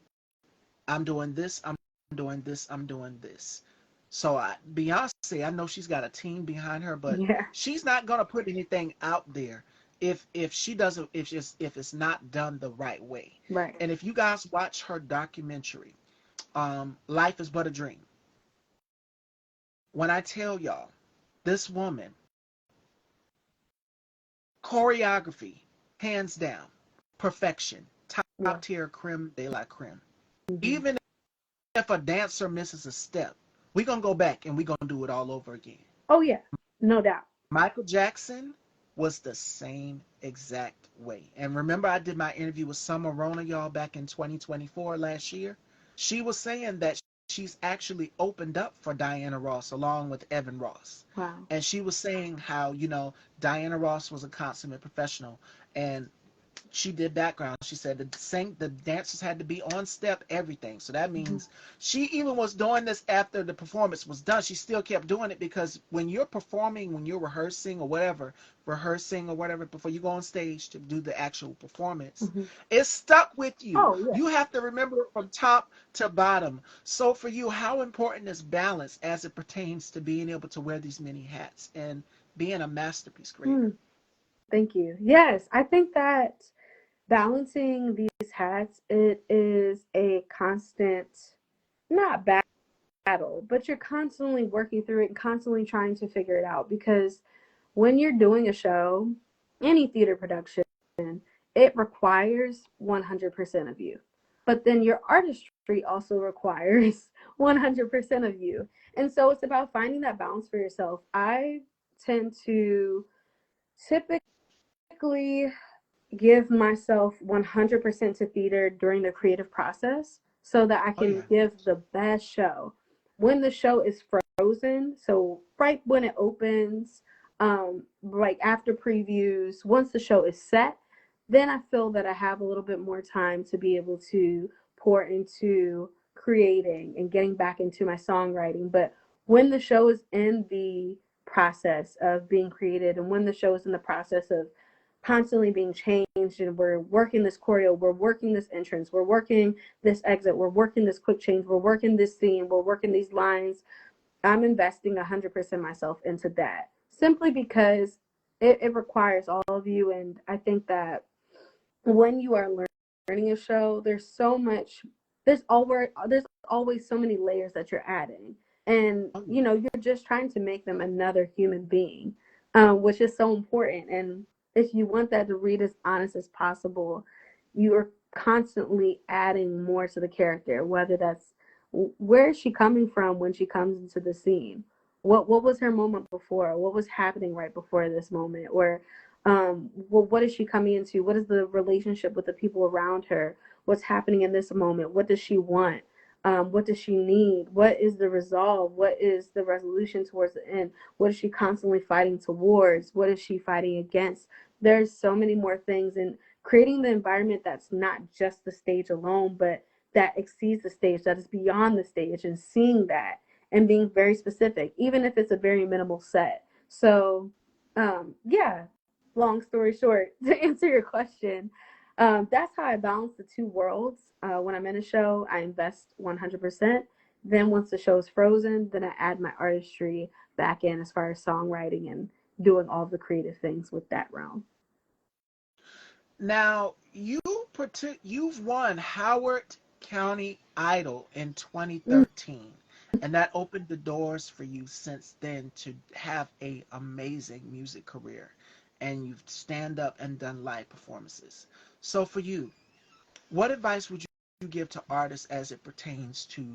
I'm doing this, I'm doing this, I'm doing this. So Beyonce, I know she's got a team behind her, but Yeah. she's not gonna put anything out there if she doesn't, if it's not done the right way. Right. And if you guys watch her documentary, Life is But a Dream, when I tell y'all, this woman, choreography, hands down, perfection, Yeah. top tier, creme de la creme. Hmm. Even if a dancer misses a step, we're gonna go back and we're gonna do it all over again. Oh yeah, no doubt. Michael Jackson was the same exact way. And remember, I did my interview with Summer Rona, y'all, back in 2024 last year. She was saying that she's actually opened up for Diana Ross along with Evan Ross. Wow. And she was saying how, Diana Ross was a consummate professional, and she did background. She said the dancers had to be on step, everything. So that Hmm. means she even was doing this after the performance was done. She still kept doing it because when you're performing, when you're rehearsing or whatever, before you go on stage to do the actual performance, Hmm. it's stuck with you. Oh yeah. You have to remember it from top to bottom. So for you, how important is balance as it pertains to being able to wear these many hats and being a masterpiece creator? Mm, thank you. Yes, I think that balancing these hats, it is a constant, not battle, but you're constantly working through it and constantly trying to figure it out because when you're doing a show, any theater production, it requires 100% of you. But then your artistry also requires 100% of you. And so it's about finding that balance for yourself. I tend to typically give myself 100% to theater during the creative process so that I Oh can yeah. give the best show. When the show is frozen, so right when it opens, like after previews, once the show is set, then I feel that I have a little bit more time to be able to pour into creating and getting back into my songwriting. But when the show is in the process of being created and when the show is in the process of constantly being changed and we're working this choreo, we're working this entrance, we're working this exit, we're working this quick change, we're working this scene, we're working these lines. I'm investing 100% myself into that simply because it requires all of you. And I think that when you are learning a show, there's always so many layers that you're adding, and Oh, yeah. you know you're just trying to make them another human being, which is so important. And if you want that to read as honest as possible, you are constantly adding more to the character, whether that's where is she coming from when she comes into the scene, what was her moment before, what was happening right before this moment, or well, what is she coming into, what is the relationship with the people around her, what's happening in this moment, what does she want, what does she need, what is the resolve, what is the resolution towards the end, what is she constantly fighting towards, what is she fighting against. There's so many more things, and creating the environment that's not just the stage alone, but that exceeds the stage, that is beyond the stage, and seeing that and being very specific, even if it's a very minimal set. So yeah, long story short, to answer your question, that's how I balance the two worlds. When I'm in a show, I invest 100%. Then once the show is frozen, then I add my artistry back in as far as songwriting and doing all the creative things with that realm. Now, you've won Howard County Idol in Mm, 2013, and that opened the doors for you since then to have a amazing music career, and you've stand up and done live performances. So for you, what advice would you give to artists as it pertains to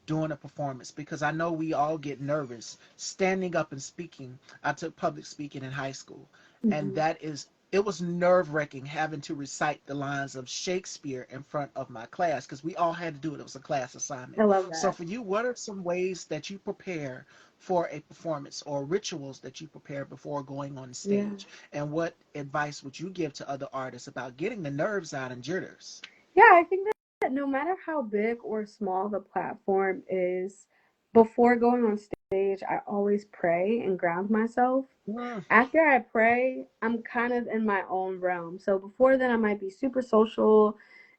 doing a performance? Because I know we all get nervous standing up and speaking. I took public speaking in high school, and mhm. that is it was nerve wracking having to recite the lines of Shakespeare in front of my class because we all had to do it. It was a class assignment. I love So that. for you, what are some ways that you prepare for a performance or rituals that you prepare before going on Yeah. stage? And what advice would you give to other artists about getting the nerves out and jitters? Yeah, I think that no matter how big or small the platform is, before going on stage, I always pray and ground myself. Mm, After I pray, I'm kind of in my own realm. So before then, I might be super social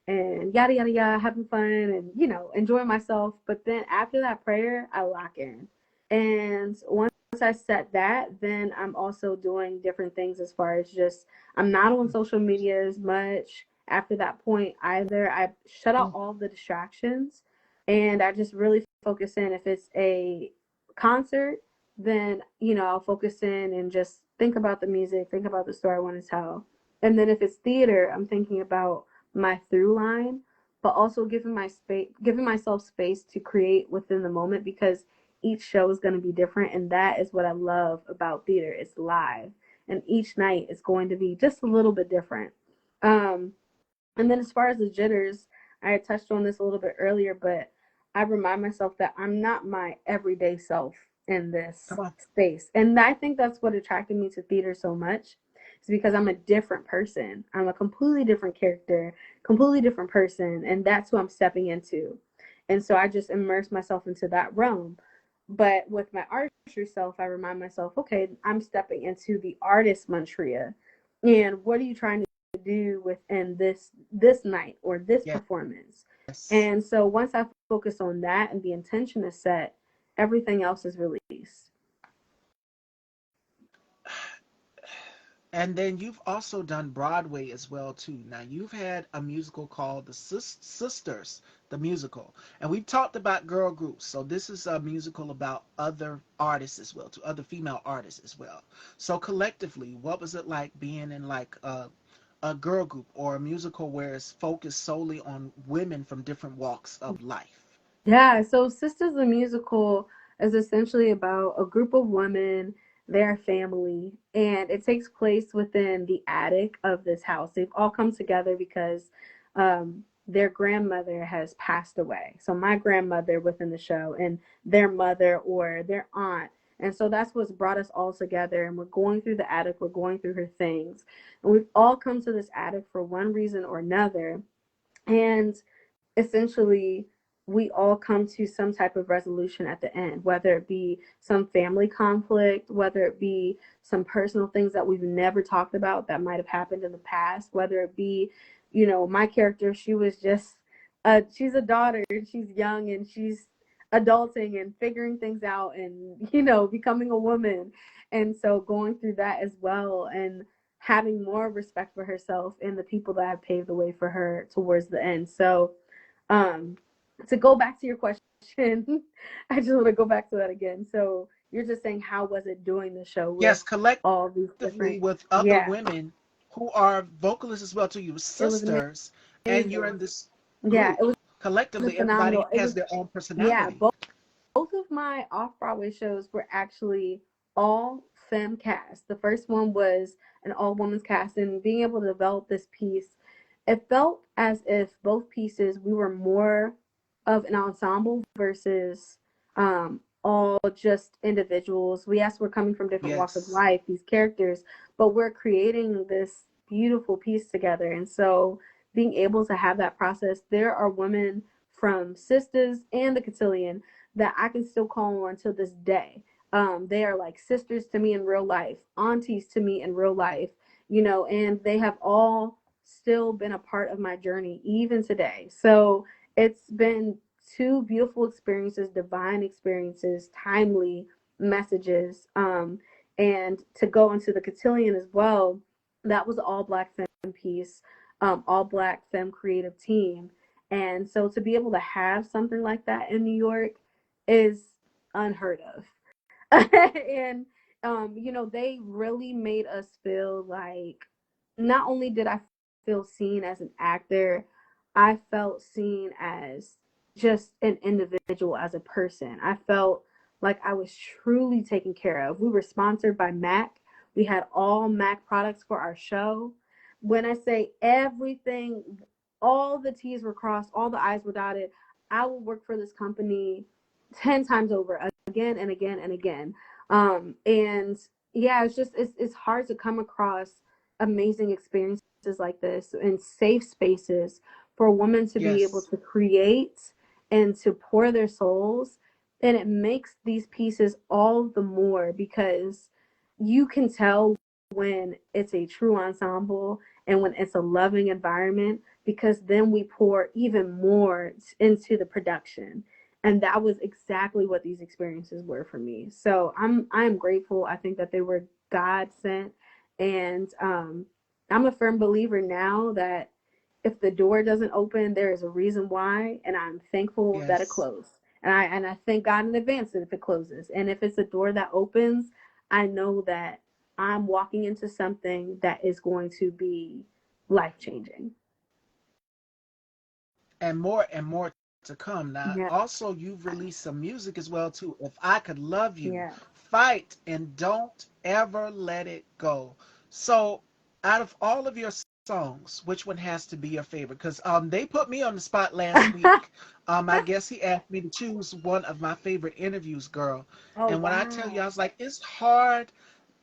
and yada, yada, yada, having fun and, you know, enjoying myself. But then after that prayer, I lock in. And once I set that, then I'm also doing different things as far as just, I'm not on social media as much after that point either. I shut out mm, all the distractions and I just really focus in. If it's a concert, then you know I'll focus in and just think about the music, think about the story I want to tell. And then if it's theater, I'm thinking about my through line, but also giving myself space to create within the moment because each show is going to be different, and that is what I love about theater. It's live, and each night is going to be just a little bit different. Um, and then as far as the jitters, I had touched on this a little bit earlier, but I remind myself that I'm not my everyday self in this come on. space. And I think that's what attracted me to theater so much. Is because I'm a different person. I'm a completely different character, completely different person, and that's who I'm stepping into. And so I just immerse myself into that realm. But with my artistry self, I remind myself, okay, I'm stepping into the artist Montria. And what are you trying to do within this night or this performance? Yes. And so once I focus on that and the intention is set, everything else is released. And then you've also done Broadway as well too. Now you've had a musical called The Sisters, the musical, and we've talked about girl groups. So this is a musical about other artists as well, to other female artists as well. So collectively, what was it like being in like a girl group or a musical where it's focused solely on women from different walks of life? Yeah, so Sisters the Musical is essentially about a group of women, their family, and it takes place within the attic of this house. They've all come together because their grandmother has passed away. So my grandmother within the show and their mother or their aunt. And so that's what's brought us all together. And we're going through the attic, we're going through her things. And we've all come to this attic for one reason or another. And essentially we all come to some type of resolution at the end, whether it be some family conflict, whether it be some personal things that we've never talked about that might have happened in the past, whether it be, you know, my character, she was just she's a daughter, she's young and she's adulting and figuring things out and, becoming a woman. And so going through that as well and having more respect for herself and the people that have paved the way for her towards the end. So, um, to go back to your question, I just want to go back to that again. So you're just saying, how was it doing the show with Yes, all these collectively different, with other yeah, women who are vocalists as well to you, it was sisters, and you're amazing. in this Yeah, it group. was Collectively, everybody phenomenal. It has was, their own yeah, personality. both of my off Broadway shows were actually all femme cast. The first one was an all women's cast, and being able to develop this piece, it felt as if both pieces we were more of an ensemble versus all just individuals. We, yes, we're coming from different walks of Yes, life, these characters, but we're creating this beautiful piece together. And so being able to have that process, there are women from Sisters and the Cotillion that I can still call on to this day. They are like sisters to me in real life, aunties to me in real life, and they have all still been a part of my journey even today. So it's been two beautiful experiences, divine experiences, timely messages. And to go into the Cotillion as well, that was all Black femme piece, all Black femme creative team. And so to be able to have something like that in New York is unheard of. And they really made us feel like not only did I feel seen as an actor, I felt seen as just an individual, as a person. I felt like I was truly taken care of. We were sponsored by Mac. We had all Mac products for our show. When I say everything, all the T's were crossed, all the I's were dotted, I will work for this company 10 times over, again and again and again. And yeah, it's hard to come across amazing experiences like this in safe spaces for a woman to be able yes, to create and to pour their souls. And it makes these pieces all the more because you can tell when it's a true ensemble and when it's a loving environment, because then we pour even more into the production. And that was exactly what these experiences were for me. So I'm grateful. I think that they were God sent. And I'm a firm believer now that if the door doesn't open, there is a reason why, and I'm thankful that it yes. closed. And I thank God in advance that if it closes. And if it's a door that opens, I know that I'm walking into something that is going to be life changing. And more to come. Now, Yeah. also, you've released some music as well too. If I Could Love You, Yeah. Fight and Don't Ever Let It Go. So, out of all of your songs, which one has to be your favorite? Because they put me on the spot last week. I guess he asked me to choose one of my favorite interviews, girl. Oh, And when I tell you, I wow. was like, it's hard.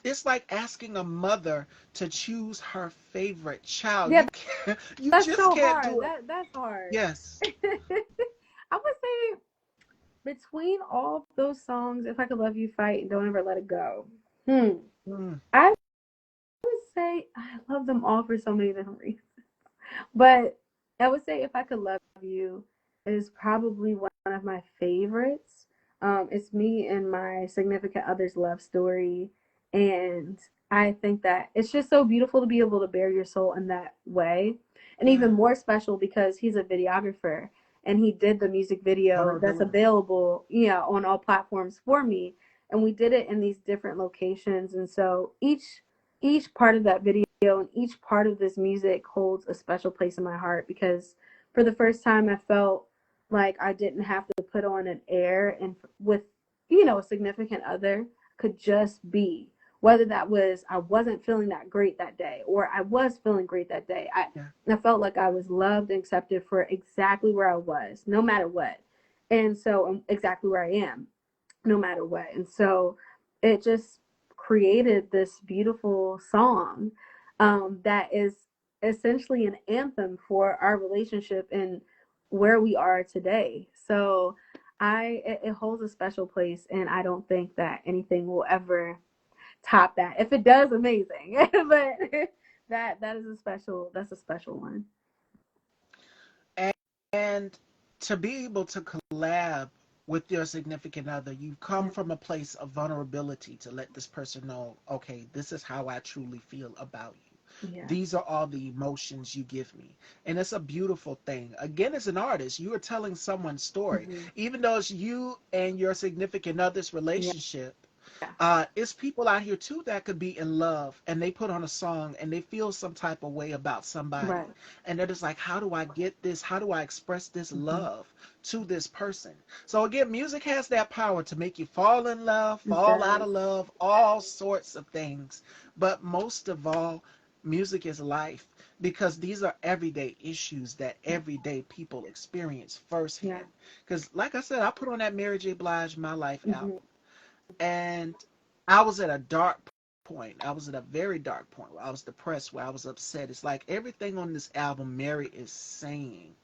It's like asking a mother to choose her favorite child. Yeah, You can't, you that's just so can't hard. do it. That's hard. Yes. I would say between all those songs, If I Could Love You, Fight, and Don't Ever Let It Go. Hmm. Mm, I would say I love them all for so many different reasons. But I would say If I Could Love You is probably one of my favorites. It's me and my significant other's love story. And I think that it's just so beautiful to be able to bare your soul in that way. And yeah. even more special because he's a videographer and he did the music video that's Vulnerability. available, on all platforms for me. And we did it in these different locations. And so each part of that video and each part of this music holds a special place in my heart because for the first time I felt like I didn't have to put on an air and with a significant other could just be, whether that was I wasn't feeling that great that day or I was feeling great that day. Yeah. I felt like I was loved and accepted for exactly where I was, no matter what. And so exactly where I am, no matter what. And so it just created this beautiful song that is essentially an anthem for our relationship and where we are today. So it holds a special place, and I don't think that anything will ever top that. If it does, amazing. But that is a special one. And to be able to collab with your significant other, you come Yeah. from a place of vulnerability to let this person know, okay, this is how I truly feel about you. Yeah. These are all the emotions you give me. And it's a beautiful thing. Again, as an artist, you are telling someone's story. Hmm. Even though it's you and your significant other's Yeah. relationship, Yeah. it's people out here too that could be in love and they put on a song and they feel some type of way about somebody. Right. And they're just like, how do I get this? How do I express this Hmm. love to this person? So again, music has that power to make you fall in love, It fall out does. of love, all sorts of things. But most of all, music is life because these are everyday issues that Yeah. everyday people experience Yeah. firsthand. Because, like I said, I put on that Mary J. Blige My Life Hmm. album, and I was at a dark point. I was at a very dark point where I was depressed, where I was upset. It's like everything on this album, Mary is saying,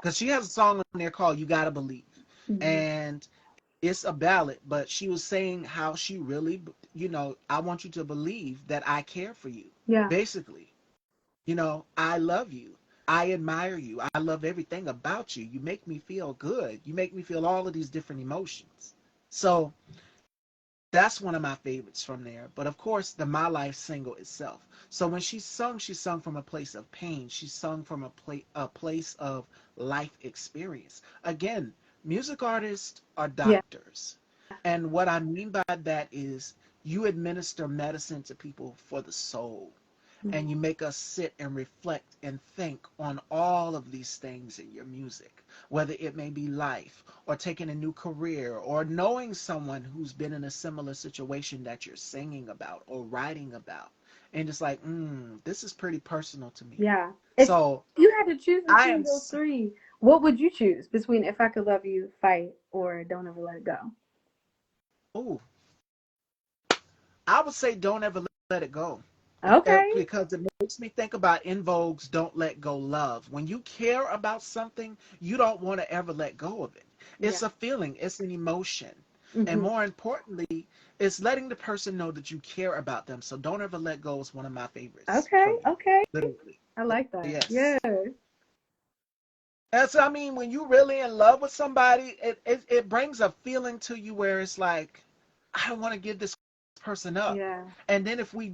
because she has a song on there called "You Gotta Believe," Hmm. and it's a ballad, but she was saying how she really, I want you to believe that I care for you. Yeah. Basically, I love you. I admire you. I love everything about you. You make me feel good. You make me feel all of these different emotions. So that's one of my favorites from there. But of course, the My Life single itself. So when she sung from a place of pain. She sung from a place of life experience. Again, music artists are Yeah. doctors. And what I mean by that is you administer medicine to people for the soul, Hmm. and you make us sit and reflect and think on all of these things in your music, whether it may be life or taking a new career or knowing someone who's been in a similar situation that you're singing about or writing about. And it's like, this is pretty personal to me. Yeah. If So you had to choose I between am, those three, what would you choose between If I Could Love You, Fight, or Don't Ever Let It Go? oh, I would say don't ever let it go. Okay. Because it makes me think about In Vogue's Don't Let Go Love. When you care about something, you don't want to ever let go of it. Yeah. It's a feeling, it's an emotion. And Hmm. more importantly, it's letting the person know that you care about them. So Don't Ever Let Go is one of my favorites Okay. from there. Okay. Literally. I like that. Yes. Yeah. And so, I mean, when you really in love with somebody, it brings a feeling to you where it's like, I don't want to give this person up. Yeah. And then if you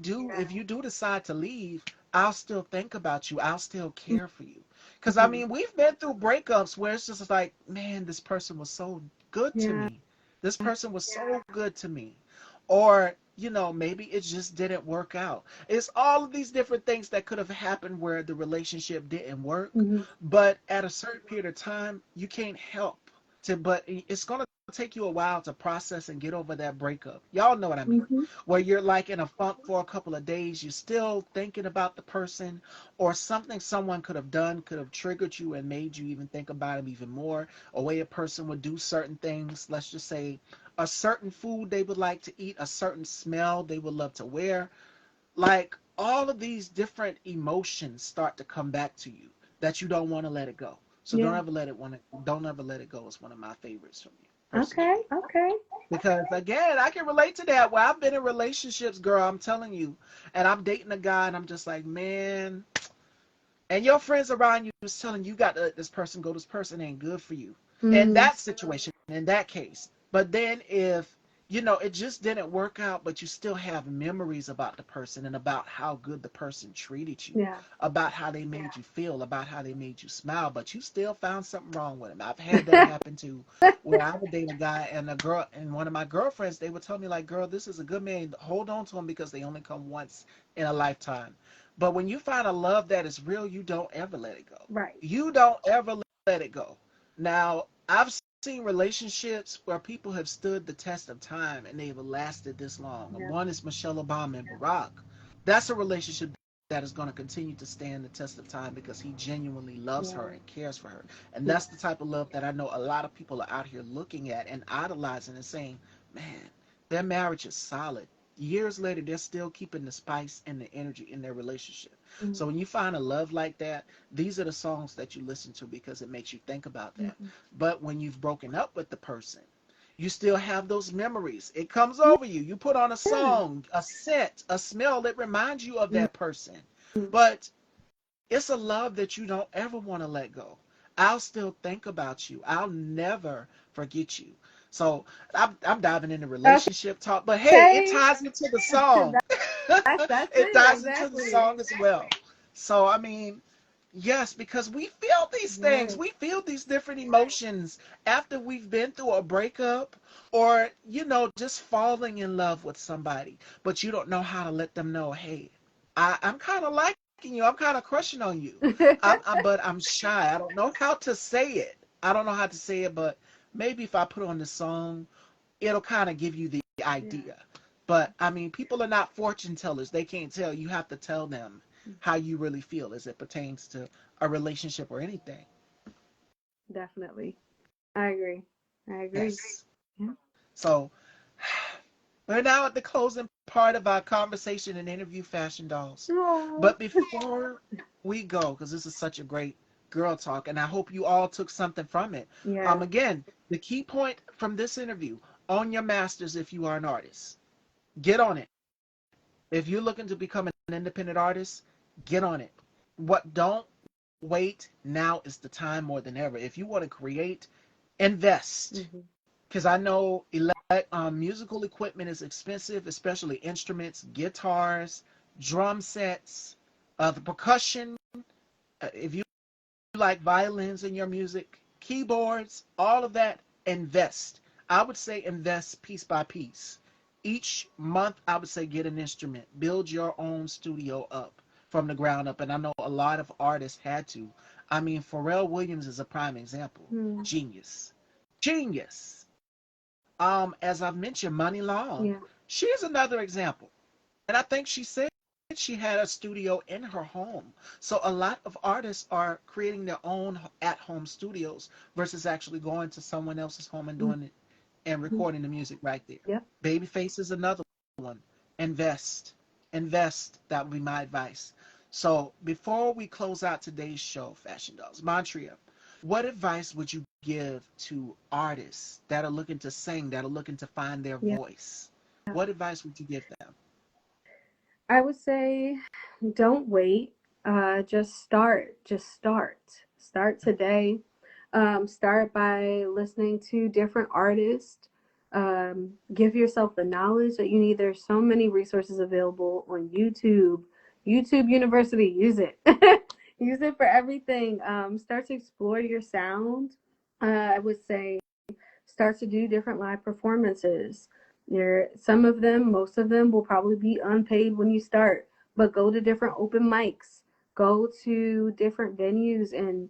do decide to leave, I'll still think about you. I'll still care for you. Because, I Hmm. mean, we've been through breakups where it's just like, man, this person was so good to Yeah. me. This person was so good to me. Or, maybe it just didn't work out. It's all of these different things that could have happened where the relationship didn't work. Hmm. But at a certain period of time, you can't help but it's going to take you a while to process and get over that breakup. Y'all know what I mean. Hmm. Where you're like in a funk for a couple of days, you're still thinking about the person, or something someone could have done could have triggered you and made you even think about him even more. A way a person would do certain things, let's just say a certain food they would like to eat, a certain smell they would love to wear. Like all of these different emotions start to come back to you that you don't want to let it go. So Yeah. don't ever let it go is one of my favorites from you Okay. personally. Okay. Because again, I can relate to that. Where I've been in relationships, girl, I'm telling you, and I'm dating a guy, and I'm just like, man. And your friends around you is telling you got to let this person go. This person ain't good for you. In Hmm. that situation, in that case. But then if it just didn't work out, but you still have memories about the person and about how good the person treated you, Yeah. about how they made you feel, about how they made you smile, but you still found something wrong with him. I've had that happen too, where I would date a guy and a girl, and one of my girlfriends, they would tell me like, "Girl, this is a good man. Hold on to him because they only come once in a lifetime." But when you find a love that is real, you don't ever let it go. Right. You don't ever let it go. Now, I've seen relationships where people have stood the test of time and they've lasted this long. Yeah. One is Michelle Obama and Barack. That's a relationship that is going to continue to stand the test of time because he genuinely loves her Yeah. and cares for her. And Yeah. that's the type of love that I know a lot of people are out here looking at and idolizing and saying, man, their marriage is solid. Years later, they're still keeping the spice and the energy in their relationship. Hmm. So when you find a love like that, these are the songs that you listen to because it makes you think about that. Hmm. But when you've broken up with the person, you still have those memories. It comes over you. You put on a Yeah. song, a scent, a smell that reminds you of Hmm. that person. But it's a love that you don't ever want to let go. I'll still think about you. I'll never forget you. So I'm diving into Okay. relationship talk, but hey, it ties into the song. That's It it. ties into the Exactly. song as well. So I mean, yes, because we feel these things. Yes. We feel these different emotions after we've been through a breakup or, just falling in love with somebody, but you don't know how to let them know, hey, I'm kind of liking you. I'm kind of crushing on you. But I'm shy. I don't know how to say it. I don't know how to say it, but maybe if I put on the song, it'll kind of give you the Yeah. idea. But I mean, people are not fortune tellers. They can't tell. You have to tell them how you really feel as it pertains to a relationship or anything. Definitely. I agree. I agree. Yes. Yeah. So we're now at the closing part of our conversation and interview, Fashion Dolls. Oh. But before we go, because this is such a great girl talk, and I hope you all took something from it. Yeah. Again, the key point from this interview: own your masters if you are an artist. Get on it. If you're looking to become an independent artist, get on it. What don't wait. Now is the time more than ever. If you want to create, invest. Hmm. Because I know musical equipment is expensive, especially instruments, guitars, drum sets, the percussion. If you like violins in your music, keyboards, all of that, invest. I would say invest piece by piece. Each month, I would say get an instrument, build your own studio up from the ground up. And I know a lot of artists had to. I mean, Pharrell Williams is a prime example. Hmm. Genius. Genius. As I've mentioned, Money Long. Yeah. She is another example. And I think she said she had a studio in her home. So a lot of artists are creating their own at-home studios versus actually going to someone else's home and doing it and Hmm. recording the music right there. Yep. Babyface is another one. Invest. Invest. That would be my advice. So before we close out today's show, Fashion Dolls, Montria, what advice would you give to artists that are looking to sing, that are looking to find their Yeah. voice? What advice would you give them? I would say don't wait. Just start. Just start. Start today. Start by listening to different artists. Give yourself the knowledge that you need. There's so many resources available on YouTube. YouTube University, use it. Use it for everything. Start to explore your sound. I would say start to do different live performances. Some of them, most of them will probably be unpaid when you start, but go to different open mics, go to different venues, and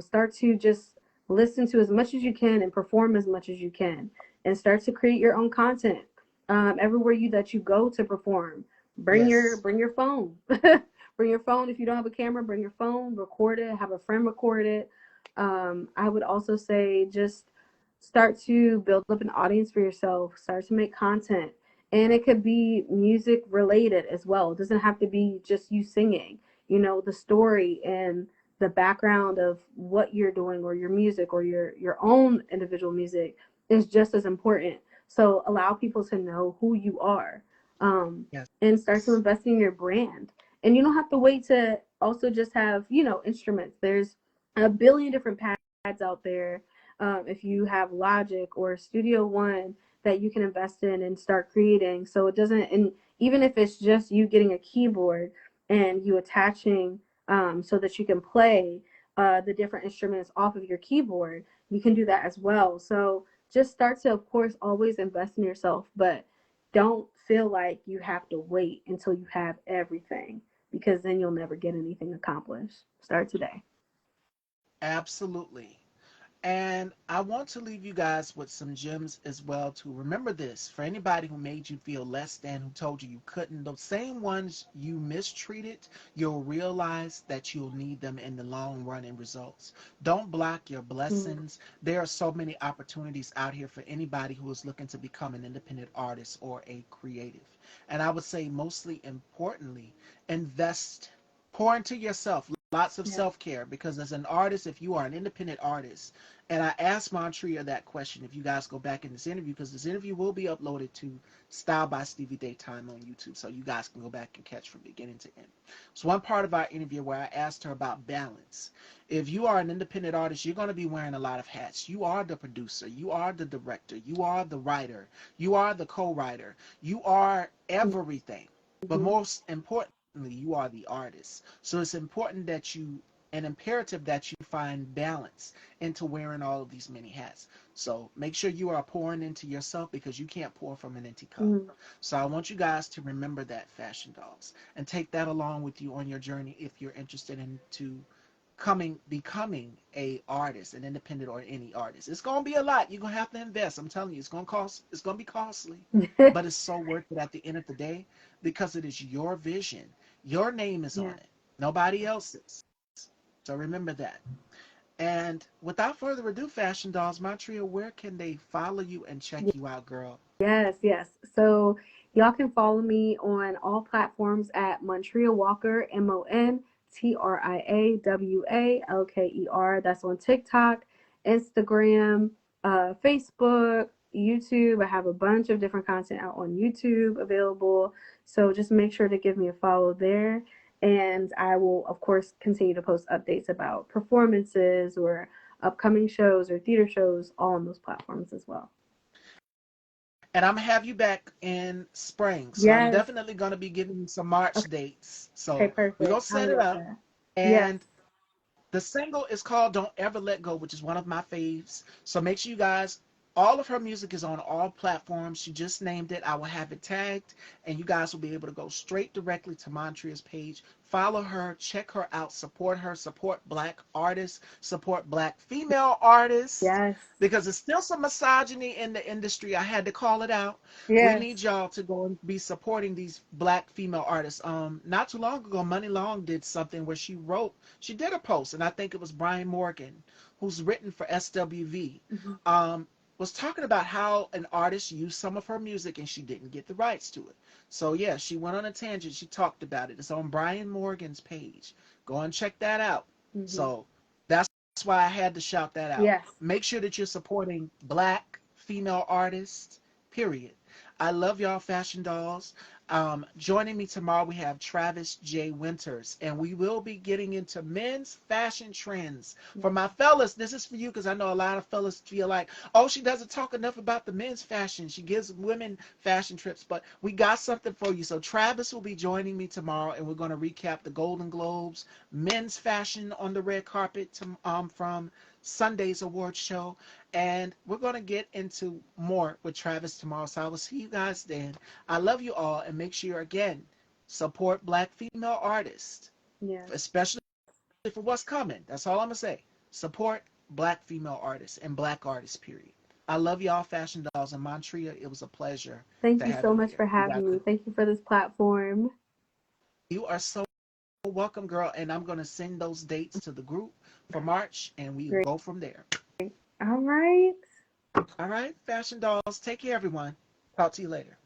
start to just listen to as much as you can and perform as much as you can, and start to create your own content. Everywhere that you go to perform, Yes. bring your phone. Bring your phone. If you don't have a camera, bring your phone, record it, have a friend record it. I would also say just start to build up an audience for yourself, start to make content. And it could be music related as well. It doesn't have to be just you singing. The story and the background of what you're doing or your music or your own individual music is just as important. So allow people to know who you are. And start to Yes. invest in your brand. And you don't have to wait to also just have, instruments. There's a billion different pads out there. If you have Logic or Studio One that you can invest in and start creating. So it doesn't, and even if it's just you getting a keyboard and you attaching so that you can play the different instruments off of your keyboard, you can do that as well. So just start to, of course, always invest in yourself, but don't feel like you have to wait until you have everything because then you'll never get anything accomplished. Start today. Absolutely. And I want to leave you guys with some gems as well to remember this. For anybody who made you feel less than, who told you you couldn't, those same ones you mistreated, you'll realize that you'll need them in the long run in results. Don't block your Mm. blessings. There are so many opportunities out here for anybody who is looking to become an independent artist or a creative. And I would say mostly importantly, invest, pour into yourself. lots of Yeah. self-care, because as an artist, if you are an independent artist, and I asked Montria that question, if you guys go back in this interview, because this interview will be uploaded to Style by Stevie Daytime on YouTube, so you guys can go back and catch from beginning to end. So one part of our interview where I asked her about balance. If you are an independent artist, you're going to be wearing a lot of hats. You are the producer, you are the director, you are the writer, you are the co-writer, you are everything. But Mm-hmm. most importantly, you are the artist. So it's important that you, an imperative that you find balance into wearing all of these many hats. So make sure you are pouring into yourself, because you can't pour from an empty cup. Mm-hmm. So I want you guys to remember that, Fashion Dolls, and take that along with you on your journey if you're interested into becoming a artist, an independent or any artist. It's gonna be a lot. You're gonna have to invest. I'm telling you, it's gonna be costly, but it's so worth it at the end of the day, because it is your vision. Your name is on Yeah. it, nobody else's. So remember that. And without further ado, Fashion Dolls, Montreal, where can they follow you and check you out, girl? Yes, yes. So y'all can follow me on all platforms at Montria Walker, MonTriaWalker. That's on TikTok, Instagram, Facebook, YouTube. I have a bunch of different content out on YouTube available. So just make sure to give me a follow there. And I will, of course, continue to post updates about performances or upcoming shows or theater shows, all on those platforms as well. And I'm gonna have you back in spring, so I'm Yes. definitely gonna be giving you some March Okay. dates. Okay, So we're gonna perfect. I set it love up. that. Yes. And the single is called Don't Ever Let Go, which is one of my faves. So make sure you guys, all of her music is on all platforms. She just named it. I will have it tagged, and you guys will be able to go straight directly to Montria's page. Follow her, check her out, support her, support black artists, support black female artists, Yes. because there's still some misogyny in the industry. I had to call it out. We Yes. need y'all to go and be supporting these black female artists. Not too long ago, Money Long did something where she did a post, and I think it was Brian Morgan, who's written for SWV, Mhm. was talking about how an artist used some of her music and she didn't get the rights to it. So yeah, she went on a tangent. She talked about it. It's on Brian Morgan's page. Go and check that out. Mhm. So that's why I had to shout that out. Yes. Make sure that you're supporting black female artists, period. I love y'all, Fashion Dolls. Joining me tomorrow, we have Travis J. Winters, and we will be getting into men's fashion trends. For my fellas, this is for you, because I know a lot of fellas feel like, oh, she doesn't talk enough about the men's fashion. She gives women fashion trips, but we got something for you. So Travis will be joining me tomorrow, and we're going to recap the Golden Globes, men's fashion on the red carpet from Sunday's award show. And we're going to get into more with Travis tomorrow. So I will see you guys then. I love you all, and make sure, again, support black female artists, Yes. especially for what's coming. That's all I'm going to say. Support black female artists and black artists, period. I love y'all, Fashion Dolls, and Montria. It was a pleasure Thank to you have so you much here. for You guys, having me. Thank you for this platform. you are so welcome, girl. And I'm going to send those dates to the group for March, and we will Great. go from there. All right. All right, Fashion Dolls. Take care, everyone. Talk to you later.